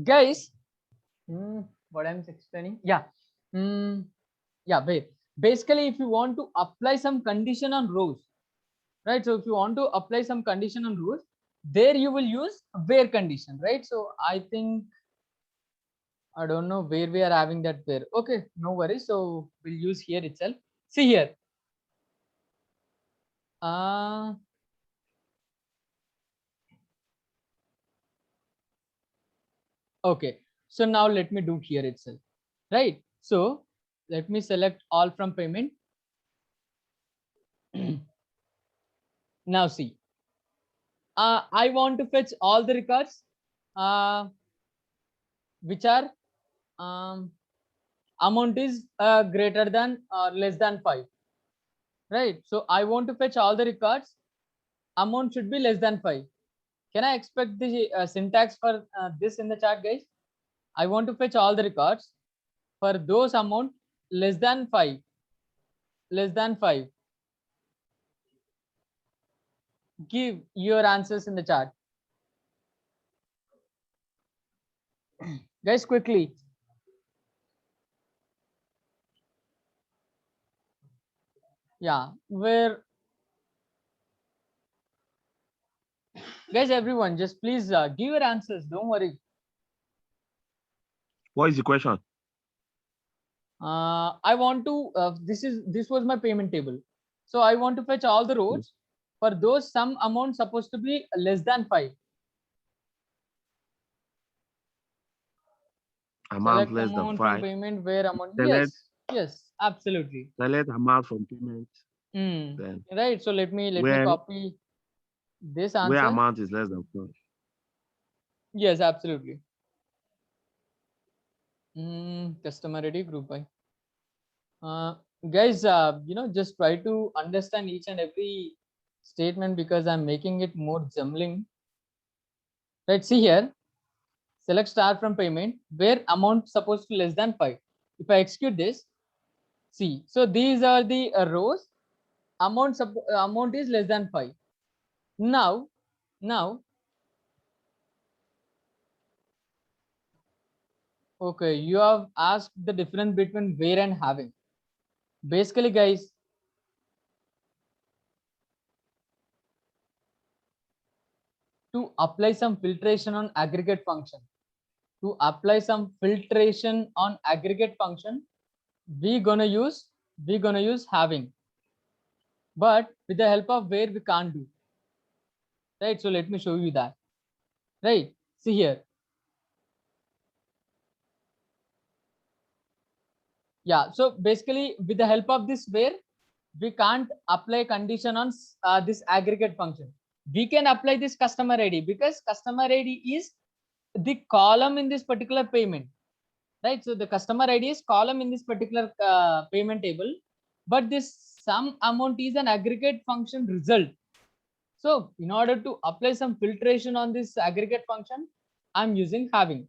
Guys, what I'm explaining, wait, basically if you want to apply some condition on rows, right? So if you want to apply some condition on rows, there you will use where condition, right? So I think, I don't know where we are having that where. Okay, no worries, so we'll use here itself. See here, okay, so now let me do here itself, right? So let me select all from payment. Now see, I want to fetch all the records which are amount is greater than or less than 5, right? So I want to fetch all the records, amount should be less than 5. Can I expect the syntax for this in the chat, guys? I want to fetch all the records for those amount less than 5, less than 5. Give your answers in the chat, guys, quickly. Yeah, where, guys, everyone, just please give your answers, don't worry. What is the question? I want to this was my payment table, so I want to fetch all the rows for those some amount supposed to be less than 5. Amount Select less than amount 5. from payment where amount. Select, yes, absolutely. select amount from payment. Hmm. Then Right, so let me where copy this where answer. amount is less than 5. Yes, absolutely. Customer ready group by. Guys, just try to understand each and every statement because I'm making it more jumbling. Right, see here, select start from payment where amount supposed to less than 5. If I execute this, see, so these are the rows, amount is less than 5. Now, okay, you have asked the difference between where and having. Basically, guys, to apply some filtration on aggregate function, we're gonna use having, but with the help of where we can't do, right? So let me show you that, right? See here. Yeah, so basically with the help of this where we can't apply condition on this aggregate function. We can apply this customer ID because customer ID is the column in this particular payment, right? So the customer ID is column in this particular payment table, but this sum amount is an aggregate function result. So in order to apply some filtration on this aggregate function, I'm using having,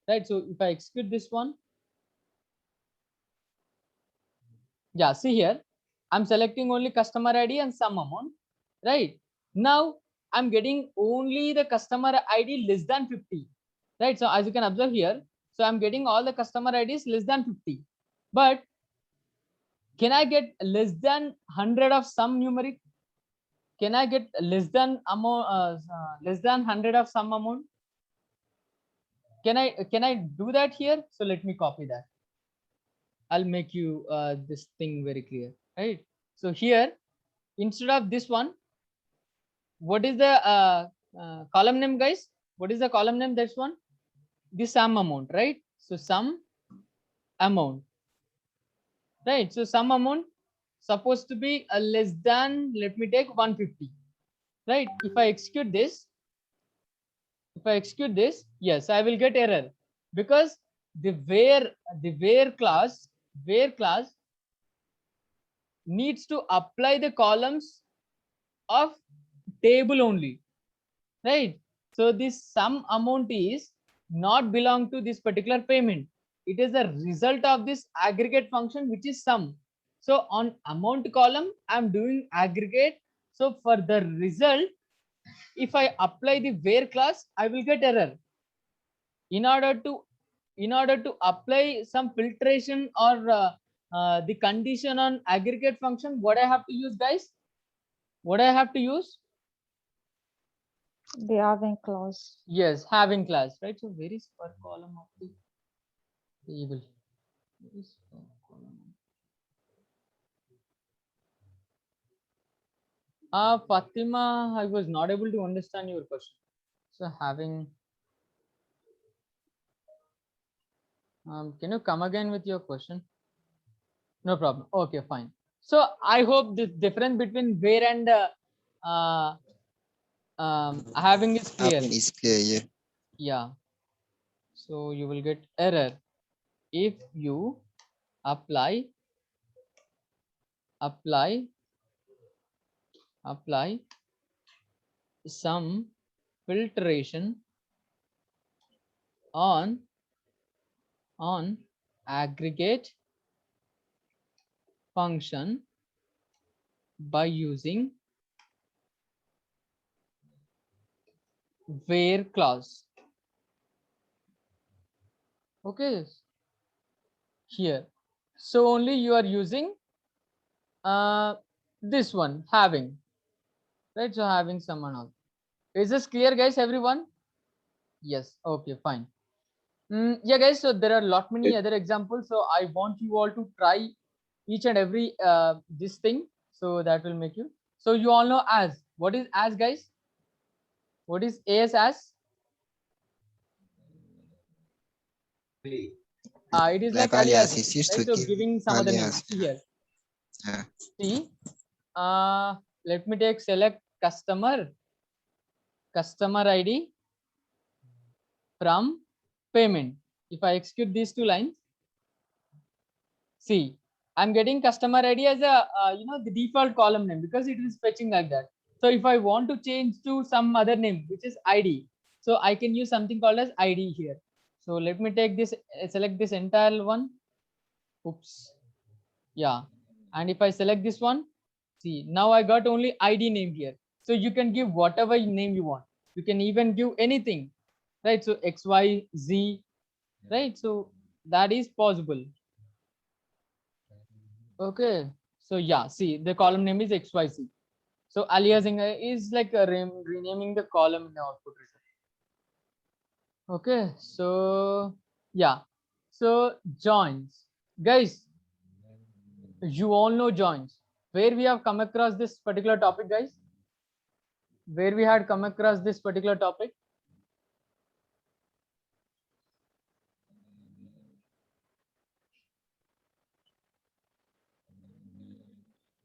right? So if I execute this one, yeah, see here, I'm selecting only customer ID and sum amount, right? Now I'm getting only the customer ID less than 50, right? So as you can observe here, so I'm getting all the customer IDs less than 50, but can I get less than 100 of some numeric? Can I get less than amount, less than 100 of some amount? Can I do that here? So let me copy that. I'll make you this thing very clear, right? So here, instead of this one, what is the column name, guys? What is the column name? That's one, the sum amount, right? So sum amount, right? So sum amount supposed to be less than, let me take 150, right? If I execute this, yes, I will get error because the where class needs to apply the columns of table only, right? So this sum amount is not belong to this particular payment. It is a result of this aggregate function, which is sum. So on amount column, I'm doing aggregate. So for the result, if I apply the where class, I will get error. In order to apply some filtration or the condition on aggregate function, what I have to use, guys? What I have to use? The having clause. Yes, having class, right? So where is per column of the table? Where is per column? Fatima, I was not able to understand your question. So having, can you come again with your question? No problem. Okay, fine. So I hope the difference between where and having is clear. Having is clear, yeah. Yeah. So you will get error if you apply some filtration on aggregate function by using where clause. Okay, here. So only you are using this one, having, right? So having someone else. Is this clear, guys? Everyone? Yes. Okay, fine. Yeah, guys. So there are a lot many other examples. So I want you all to try each and every this thing. So that will make you. So you all know as. What is as, guys? What is as? It is like alias, aliasing, it's used right? to So give giving some other name. alias. See here. Yeah. See, let me take select customer ID from payment. If I execute these two lines, see, I'm getting customer ID as a the default column name because it is fetching like that. So if I want to change to some other name which is ID, so I can use something called as ID here. So let me take this, select this entire one. Oops. Yeah. And if I select this one, see, now I got only ID name here. So you can give whatever name you want. You can even give anything, right? So X, Y, Z, right? So that is possible. Okay. So yeah, see, the column name is XYZ. So aliasing is like renaming the column in the output result. Okay. So yeah. So joins, guys. You all know joins. Where we have come across this particular topic, guys? Where we had come across this particular topic?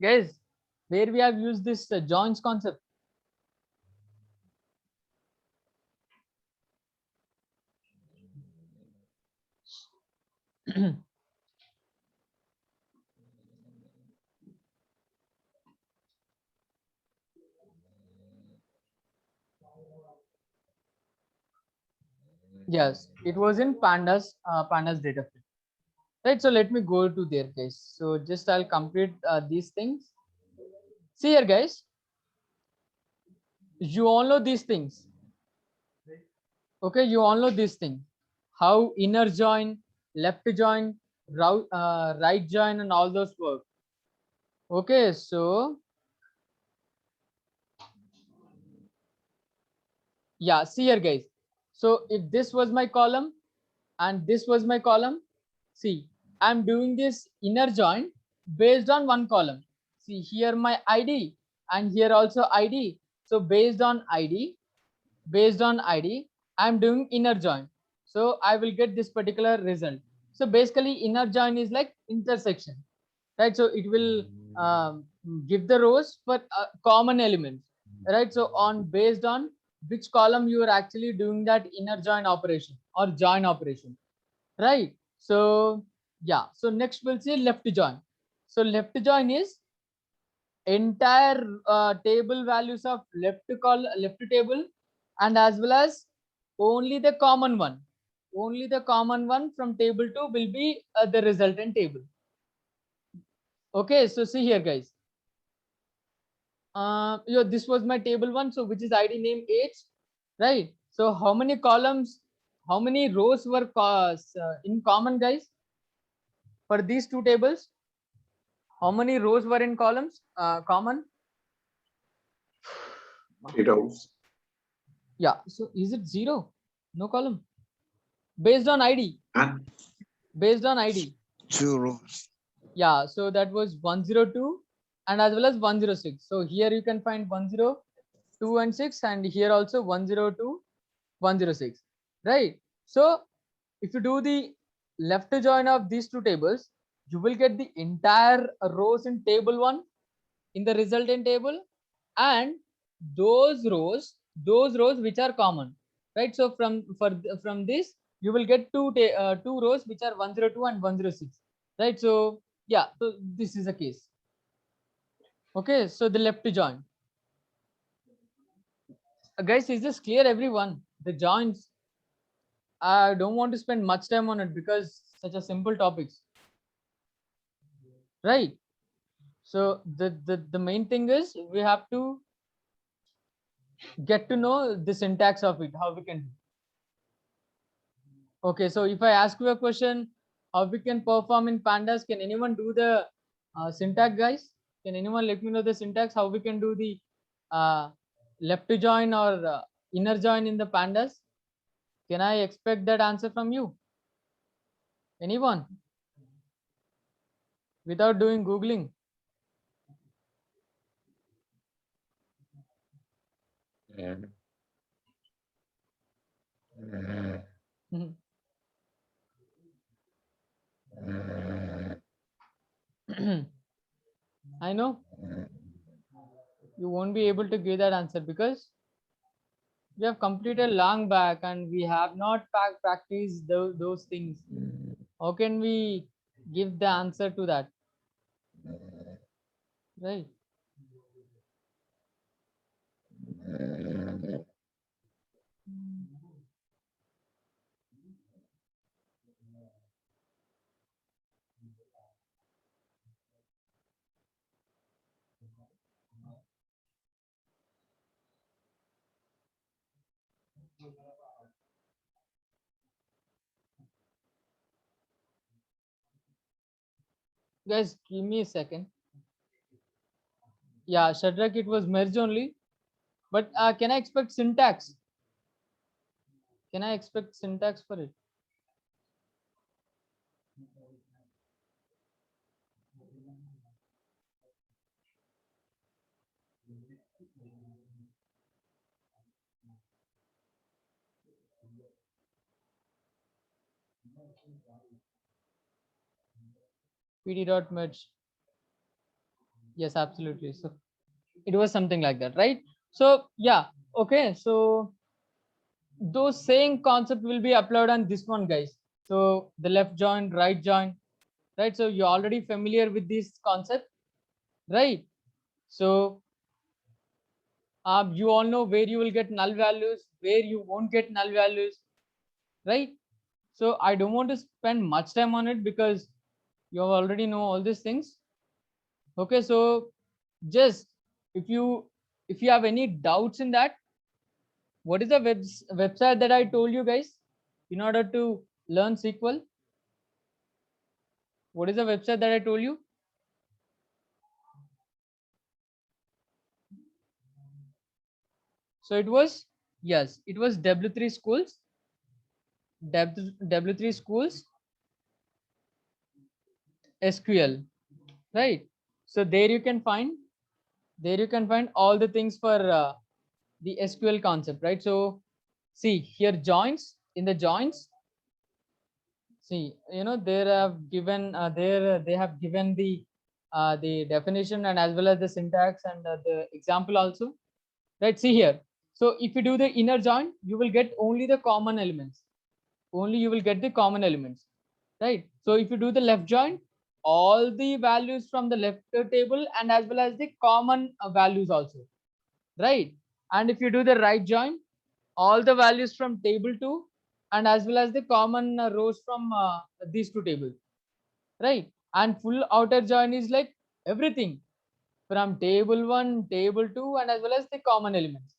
Guys, where we have used this joins concept? Yes, it was in pandas data frame. Right, so let me go to there, guys. So just I'll complete these things. See here, guys, you all know these things. Okay, you all know these things, how inner join, left join, right join, and all those work. Okay, so yeah, see here, guys. So if this was my column and this was my column, see, I'm doing this inner join based on one column. See here my ID and here also ID. So based on ID, I'm doing inner join. So I will get this particular result. So basically inner join is like intersection, right? So it will give the rows for common elements, right? So on based on which column you are actually doing that inner join operation or join operation, right? So yeah, so next we'll see left join. So left join is entire table values of left table, and as well as only the common one from table 2 will be the resultant table. Okay, so see here, guys. Yeah, this was my table 1, so which is ID name age, right? So how many columns, how many rows were in common, guys, for these two tables? How many rows were in columns common? 3 rows. Yeah, so is it 0? No column. Based on ID. And Based on ID. 2 rows. Yeah, so that was 102 and as well as 106. So here you can find 102 and 6, and here also 102, 106. Right. So if you do the left join of these two tables, you will get the entire rows in table 1 in the resultant table, and those rows those rows which are common, right? So from this you will get two rows which are 102 and 106, right? So yeah, so this is the case. Okay, so the left join. Guys, is this clear, everyone? The joins, I don't want to spend much time on it because such a simple topics, right? So the main thing is we have to get to know the syntax of it, how we can do. Okay, so if I ask you a question, how we can perform in pandas, can anyone do the syntax, guys? Can anyone let me know the syntax, how we can do the left join or inner join in the pandas? Can I expect that answer from you? Anyone? Without doing Googling. Mhm. I know you won't be able to give that answer because we have completed long back and we have not practiced those things. How can we give the answer to that? Right? Guys, give me a second. Yeah, Shadrach, it was merge only. But can I expect syntax? Can I expect syntax for it? pd.merge. Yes, absolutely. So it was something like that, right? So yeah, okay. So those same concept will be applied on this one, guys. So the left join, right join, right? So you're already familiar with this concept, right? So you all know where you will get null values, where you won't get null values, right? So I don't want to spend much time on it because you already know all these things. Okay, so just if you have any doubts in that, what is the website that I told you guys in order to learn SQL? What is the website that I told you? So it was, yes, it was W3 schools, W3 schools SQL, right? So there you can find all the things for the SQL concept, right? So see here, joins, in the joins, see, you know, there have given they have given the definition and as well as the syntax and the example also, right? See here, so if you do the inner join, you will get only the common elements, only you will get the common elements, right? So if you do the left join, all the values from the left table and as well as the common values also, right? And if you do the right join, all the values from table 2 and as well as the common rows from these two tables, right? And full outer join is like everything from table 1, table 2 and as well as the common elements,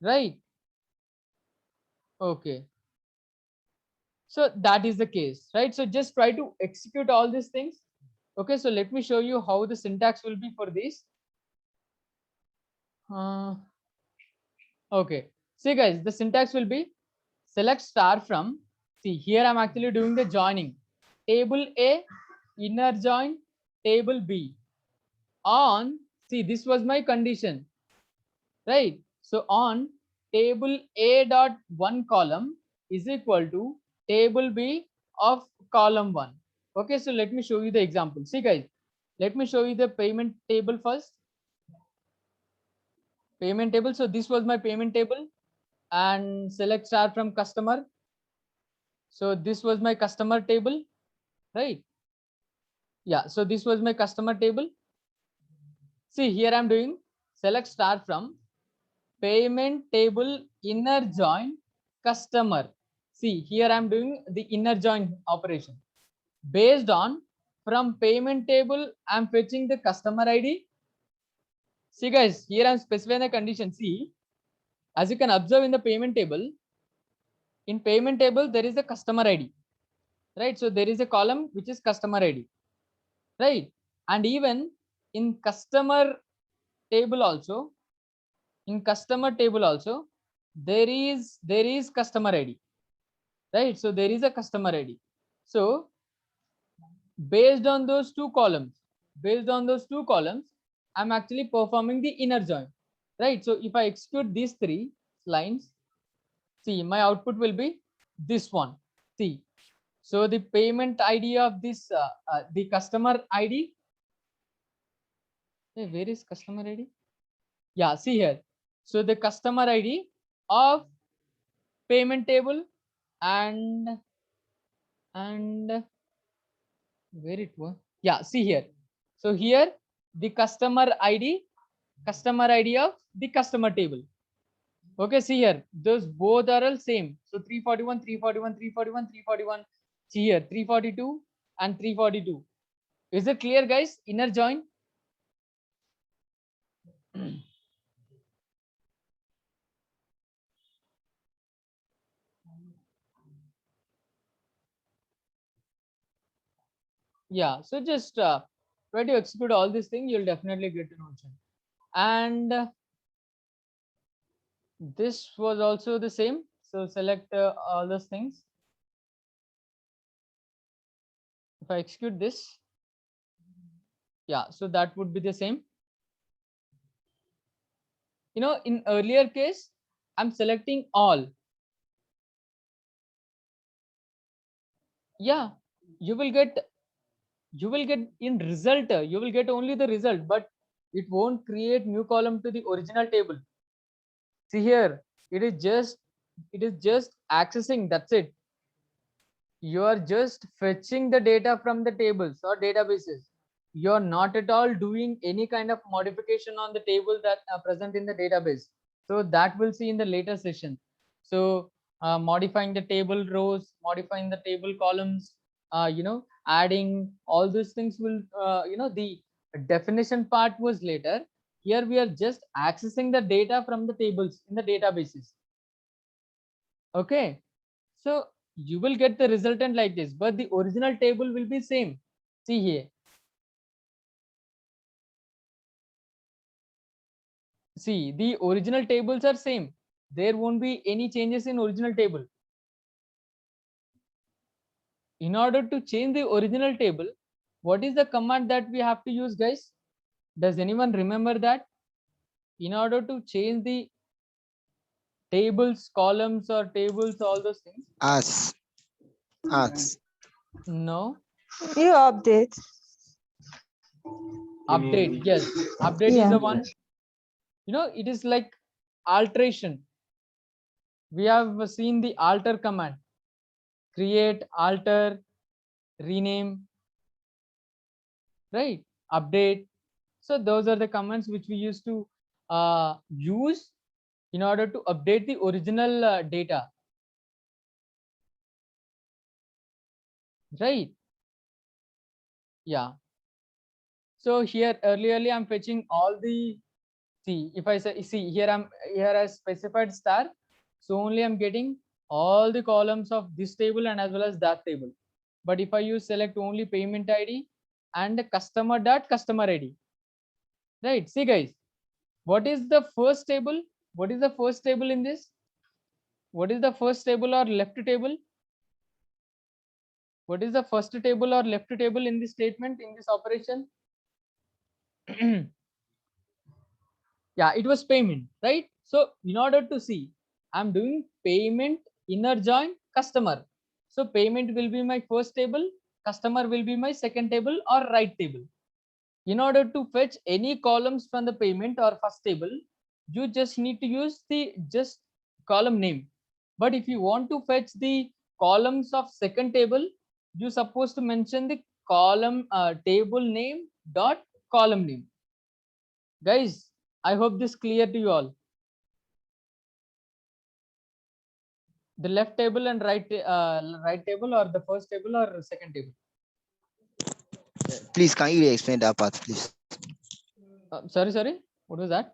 right? Okay, so that is the case, right? So just try to execute all these things. Okay, so let me show you how the syntax will be for this. Okay, see guys, the syntax will be select star from, see here I'm actually doing the joining, table A, inner join, table B on, see this was my condition, right? So on table A dot one column is equal to table B of column 1. Okay, so let me show you the example. See guys, let me show you the payment table first. payment table. So this was my payment table, and select star from customer. So this was my customer table, right? Yeah, so this was my customer table. See, here I'm doing select star from payment table inner join customer. See, here I'm doing the inner join operation. Based on from payment table, I'm fetching the customer ID. See guys, here I'm specifying the condition. See, as you can observe in the payment table, there is a customer ID, right? So there is a column which is customer ID, right? And even in customer table also, there is customer ID, right? So there is a customer ID. So based on those two columns, I'm actually performing the inner join, right? So if I execute these 3 lines, see, my output will be this one. See, so the payment ID of this, the customer ID. Hey, where is customer ID? Yeah, see here. So the customer ID of payment table and where it was? Yeah, see here. So here the customer ID of the customer table. Okay, see here, those both are all same. So 341, 341, 341, 341. See here, 342 and 342. Is it clear, guys? Inner join. Yeah, so just try to execute all these things, you'll definitely get to know it. And this was also the same. So select all those things. If I execute this, yeah, so that would be the same. You know, in earlier case, I'm selecting all. Yeah, you will get in result, you will get only the result, but it won't create new column to the original table. See here, it is just accessing, that's it. You are just fetching the data from the tables or databases. You're not at all doing any kind of modification on the table that are present in the database. So that we'll see in the later session. So modifying the table rows, modifying the table columns, adding all these things will, the definition part was later. Here we are just accessing the data from the tables in the databases. Okay, so you will get the resultant like this, but the original table will be same. See here. See, the original tables are same. There won't be any changes in original table. In order to change the original table, what is the command that we have to use, guys? Does anyone remember that? In order to change the tables, columns, or tables, all those things? As. No. You update. Update, yes. Update is the one. You know, it is like alteration. We have seen the alter command. Create, alter, rename, right? Update. So those are the commands which we used to use in order to update the original data, right? Yeah. So here earlierly I'm fetching all the, see, if I say, see here I specified star, so only I'm getting all the columns of this table and as well as that table. But if I use select only payment ID and customer ID, right? See guys, what is the first table? What is the first table in this? What is the first table or left table? What is the first table or left table in this statement, in this operation? Yeah, it was payment, right? So in order to see, I'm doing payment inner join customer. So payment will be my first table, customer will be my second table or right table. In order to fetch any columns from the payment or first table, you just need to use the just column name. But if you want to fetch the columns of second table, you supposed to mention the column table name dot column name. Guys, I hope this clear to you all. The left table and right table, or the first table or second table? Please, can you explain that part, please? Sorry, what was that?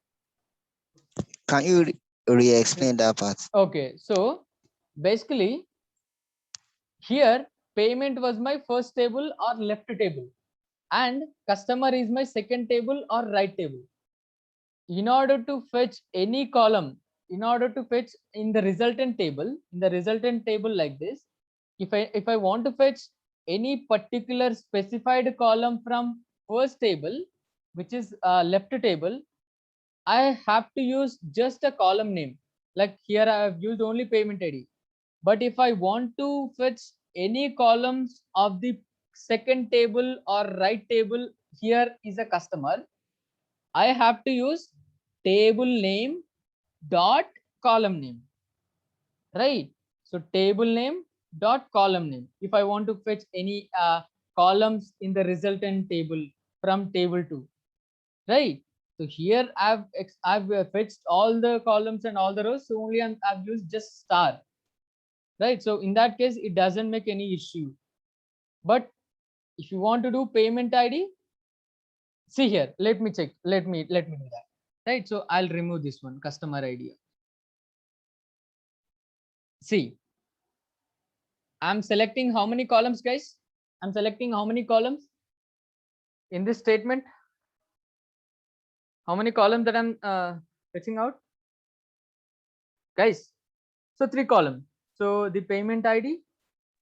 Can you re-explain that part? Okay, so basically here payment was my first table or left table, and customer is my second table or right table. In order to fetch any column, in order to fetch in the resultant table, like this, if I want to fetch any particular specified column from first table, which is left table, I have to use just a column name. Like here I have used only payment ID. But if I want to fetch any columns of the second table or right table, here is a customer, I have to use table name dot column name, right? So table name dot column name. If I want to fetch any columns in the resultant table from table 2, right? So here I've fetched all the columns and all the rows, so only I've used just star, right? So in that case, it doesn't make any issue. But if you want to do payment ID, see here, let me check, let me do that, right? So I'll remove this one, customer ID. See, I'm selecting how many columns, guys? I'm selecting how many columns in this statement? How many columns that I'm fetching out, guys? So 3 columns. So the payment ID,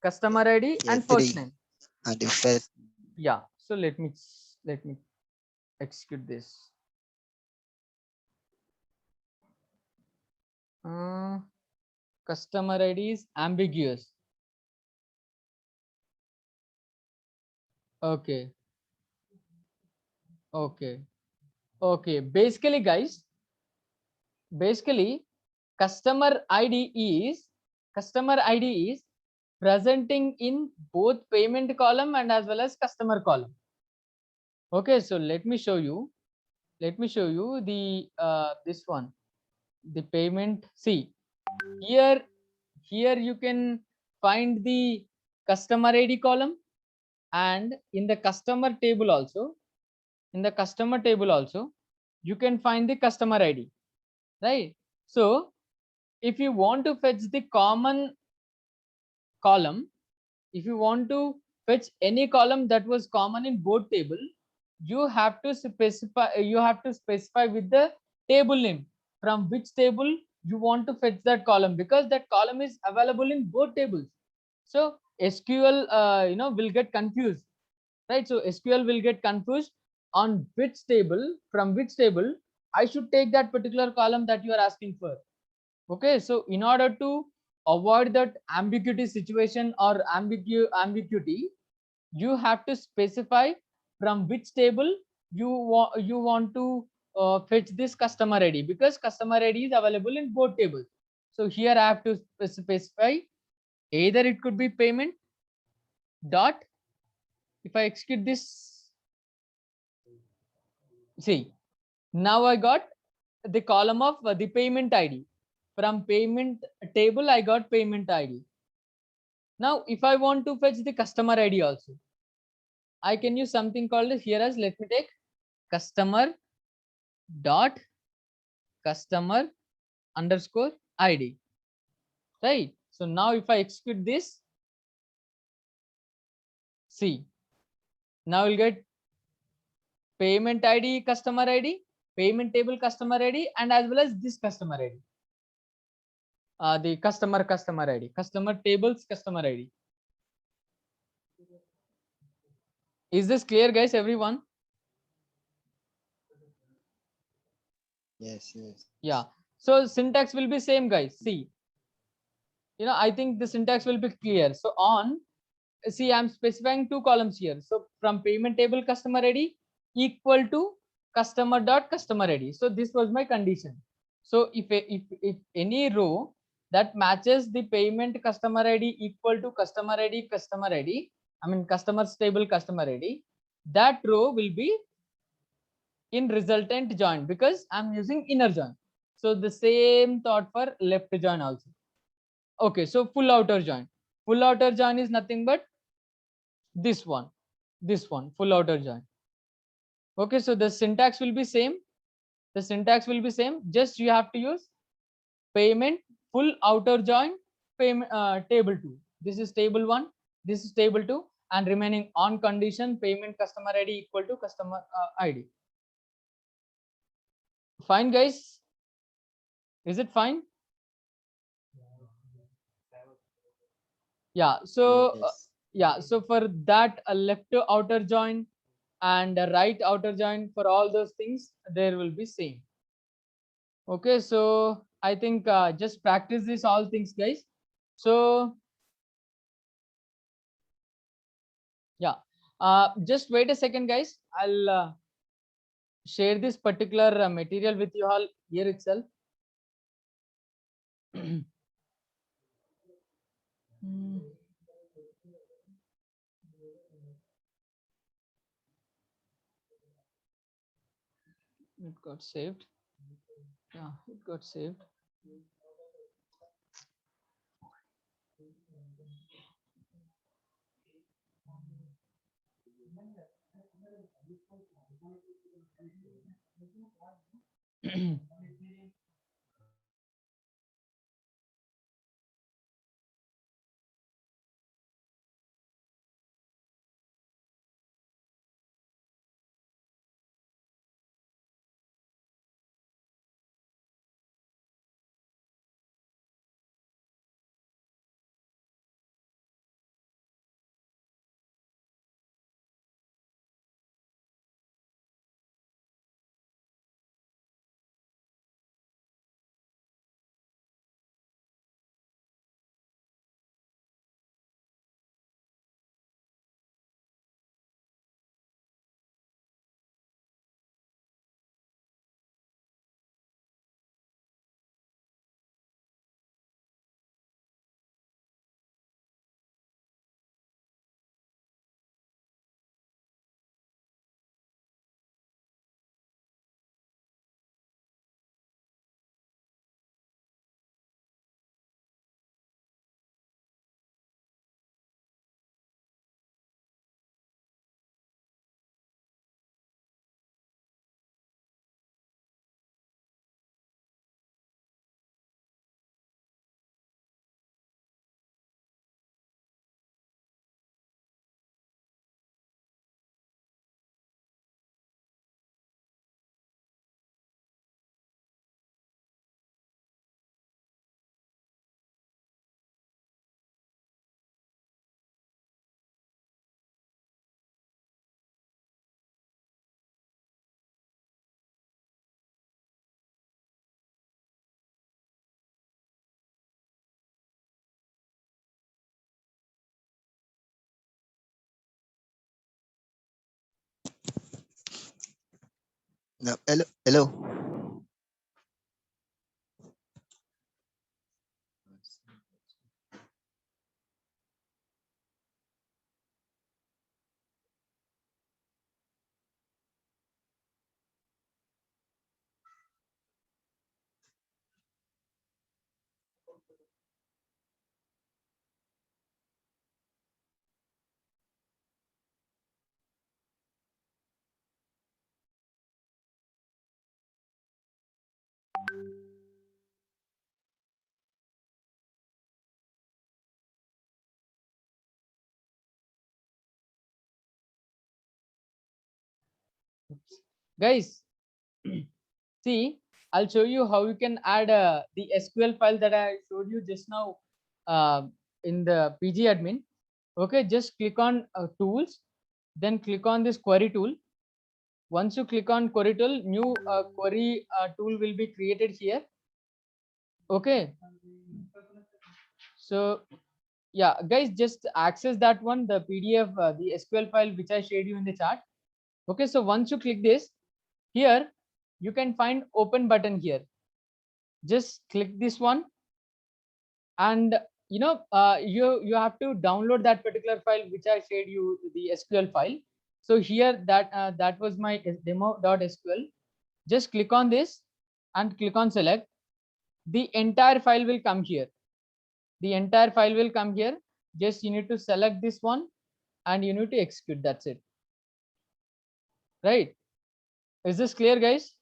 customer ID, Yeah, and first 3. name. And the first, Yeah. So let me execute this. Customer ID is ambiguous. Okay. Basically, guys, customer ID is presenting in both payment column and as well as customer column. Okay, so let me show you the this one, the payment. See here you can find the customer ID column, and in the customer table also, you can find the customer ID, right? So if you want to fetch the common column, if you want to fetch any column that was common in both table, you have to specify with the table name from which table you want to fetch that column, because that column is available in both tables. So SQL will get confused, right? So SQL will get confused on which table, from which table I should take that particular column that you are asking for. Okay, so in order to avoid that ambiguity situation or ambiguity, you have to specify from which table you want to fetch this customer ID, because customer ID is available in both tables. So here I have to specify either it could be payment dot. If I execute this, see, now I got the column of the payment ID. From payment table, I got payment ID. Now, if I want to fetch the customer ID also, I can use something called here as, let me take customer dot customer underscore ID, right? So now if I execute this, see, now you'll get payment ID, customer ID, payment table customer ID, and as well as this customer ID. The customer ID, customer tables customer ID. Is this clear, guys? Everyone? yes. Yeah. So syntax will be same, guys. See, I think the syntax will be clear. So see, I'm specifying 2 columns here. So from payment table customer ID equal to customer dot customer ID. So this was my condition. So if any row that matches the payment customer ID equal to customer ID, I mean customers table customer ID, that row will be in resultant join because I'm using inner join. So the same thought for left join also. Okay, so full outer join. Full outer join is nothing but this one, full outer join. Okay, so the syntax will be same. The syntax will be same. Just you have to use payment full outer join payment table 2. This is table 1. This is table 2, and remaining on condition payment customer ID equal to customer ID. Fine, guys. Is it fine? Yeah. So yeah. So for that, a left outer join and a right outer join, for all those things, there will be same. Okay. So I think just practice this all things, guys. So yeah. Just wait a second, guys. I'll share this particular material with you all here itself. It got saved. Yeah, it got saved. No, hello. Guys, see, I'll show you how you can add the SQL file that I showed you just now in the PG admin. Okay, just click on tools, then click on this query tool. Once you click on query tool, new query tool will be created here. Okay. So yeah, guys, just access that one, the PDF, the SQL file which I shared you in the chat. Okay, so once you click this, here you can find open button here. just click this one, and you have to download that particular file which I shared you, the SQL file. So here that was my demo.sql. Just click on this and click on select. The entire file will come here. The entire file will come here. Just you need to select this one and you need to execute. That's it. Right? Is this clear, guys?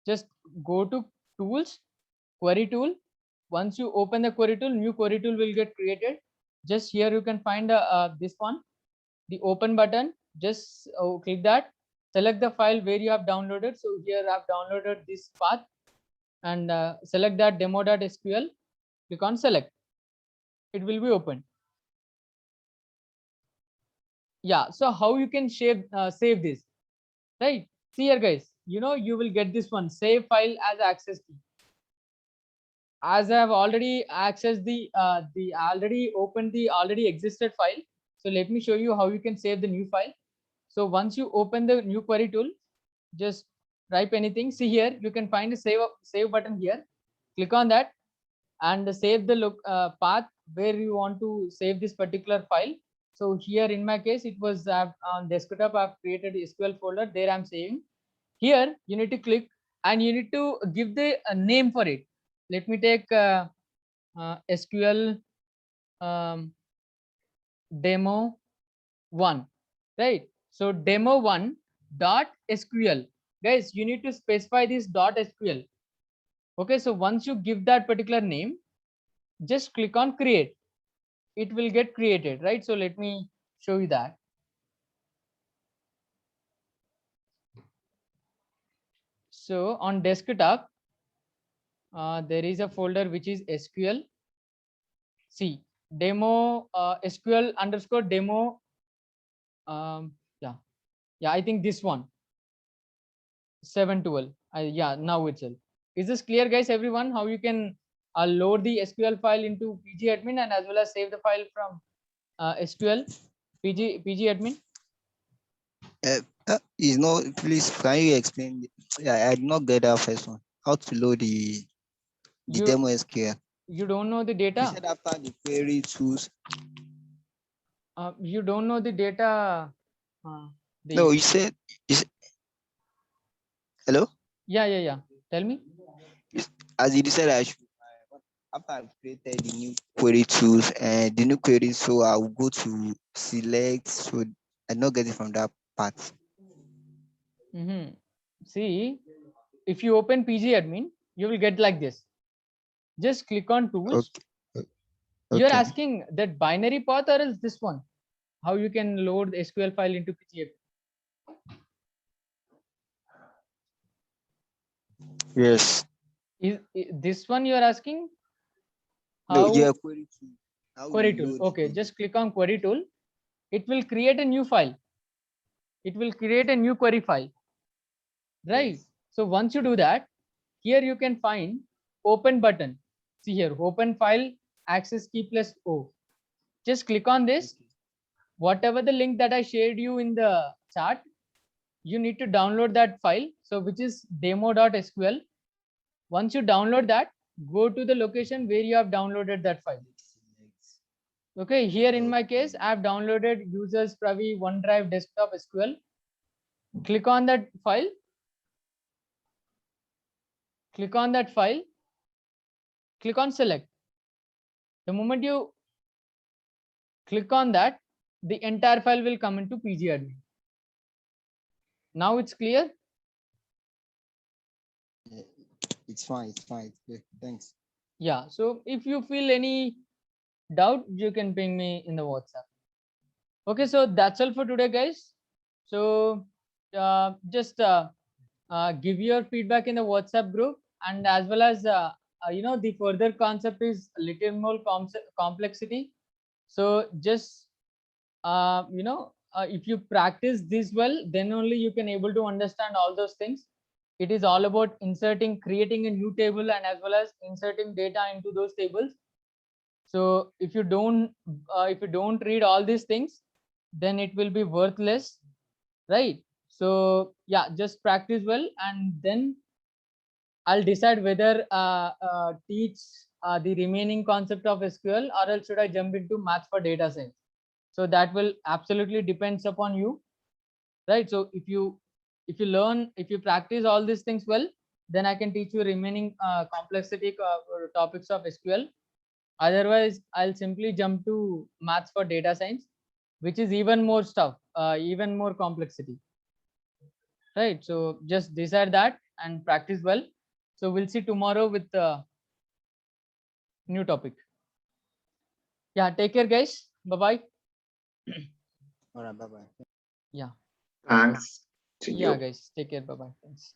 Just go to tools, query tool. Once you open the query tool, new query tool will get created. Just here you can find this one, the open button. Just click that, select the file where you have downloaded. So here I have downloaded this path, and select that demo.sql. Click on select. It will be open. Yeah, so how you can save this, right? See here, guys, you will get this one, save file as access key. As I have already accessed the already opened the already existed file, so let me show you how you can save the new file. So once you open the new query tool, just type anything. See here, you can find a save button here. Click on that and save the path where you want to save this particular file. So here in my case, it was on desktop. I've created a SQL folder. There I'm saving. Here you need to click and you need to give the name for it. Let me take SQL demo 1, right? So demo 1 dot SQL. Guys, you need to specify this dot SQL. Okay, so once you give that particular name, just click on create. It will get created, right? So let me show you that. So on desktop, there is a folder which is SQL. See, demo SQL underscore demo. Yeah, I think this one 712. Yeah, now itself. Is this clear, guys? Everyone, how you can load the SQL file into pgadmin and as well as save the file from SQL pgadmin? Please, can you explain? Yeah, I did not get that first one. How to load the demo SQL? You don't know the You data? said after the query tools. You don't know the data? No, you said, hello? Yeah. Tell me. As you said, I should, after I've created the new query tools and the new query, so I will go to select. So I not get it from that part. See, if you open pgadmin, you will get like this. Just click on tools. Okay. You're asking that binary path or else this one? How you can load the SQL file into pgadmin? Yes. Is this one you are asking? No, How? yeah, query tool. Query tool. Okay, just click on query tool. It will create a new file. It will create a new query file, right? Yes. So once you do that, here you can find open button. See here, open file access key plus O. Just click on this. Whatever the link that I shared you in the chat, you need to download that file. So which is demo.sql. Once you download that, go to the location where you have downloaded that file. Okay, here in my case, I have downloaded users Pravi OneDrive desktop SQL. Click on that file. Click on that file. Click on select. The moment you click on that, the entire file will come into pgadmin. Now it's clear? It's fine. It's fine. It's clear. Thanks. Yeah. So if you feel any doubt, you can ping me in the WhatsApp. Okay. So that's all for today, guys. So just give your feedback in the WhatsApp group, and as well as the further concept is a little more complexity. So just if you practice this well, then only you can able to understand all those things. It is all about creating a new table and as well as inserting data into those tables. So if you don't read all these things, then it will be worthless, right? So yeah, just practice well, and then I'll decide whether teach the remaining concept of SQL, or else should I jump into maths for data science. So that will absolutely depends upon you, right? So if you learn, if you practice all these things well, then I can teach you remaining complexity topics of SQL. Otherwise, I'll simply jump to maths for data science, which is even more stuff, even more complexity, right? So just decide that and practice well. So we'll see tomorrow with the new topic. Yeah, take care, guys. Bye bye. All right, bye bye. Yeah, Thanks to yeah, you. guys, take care. Bye bye. Thanks.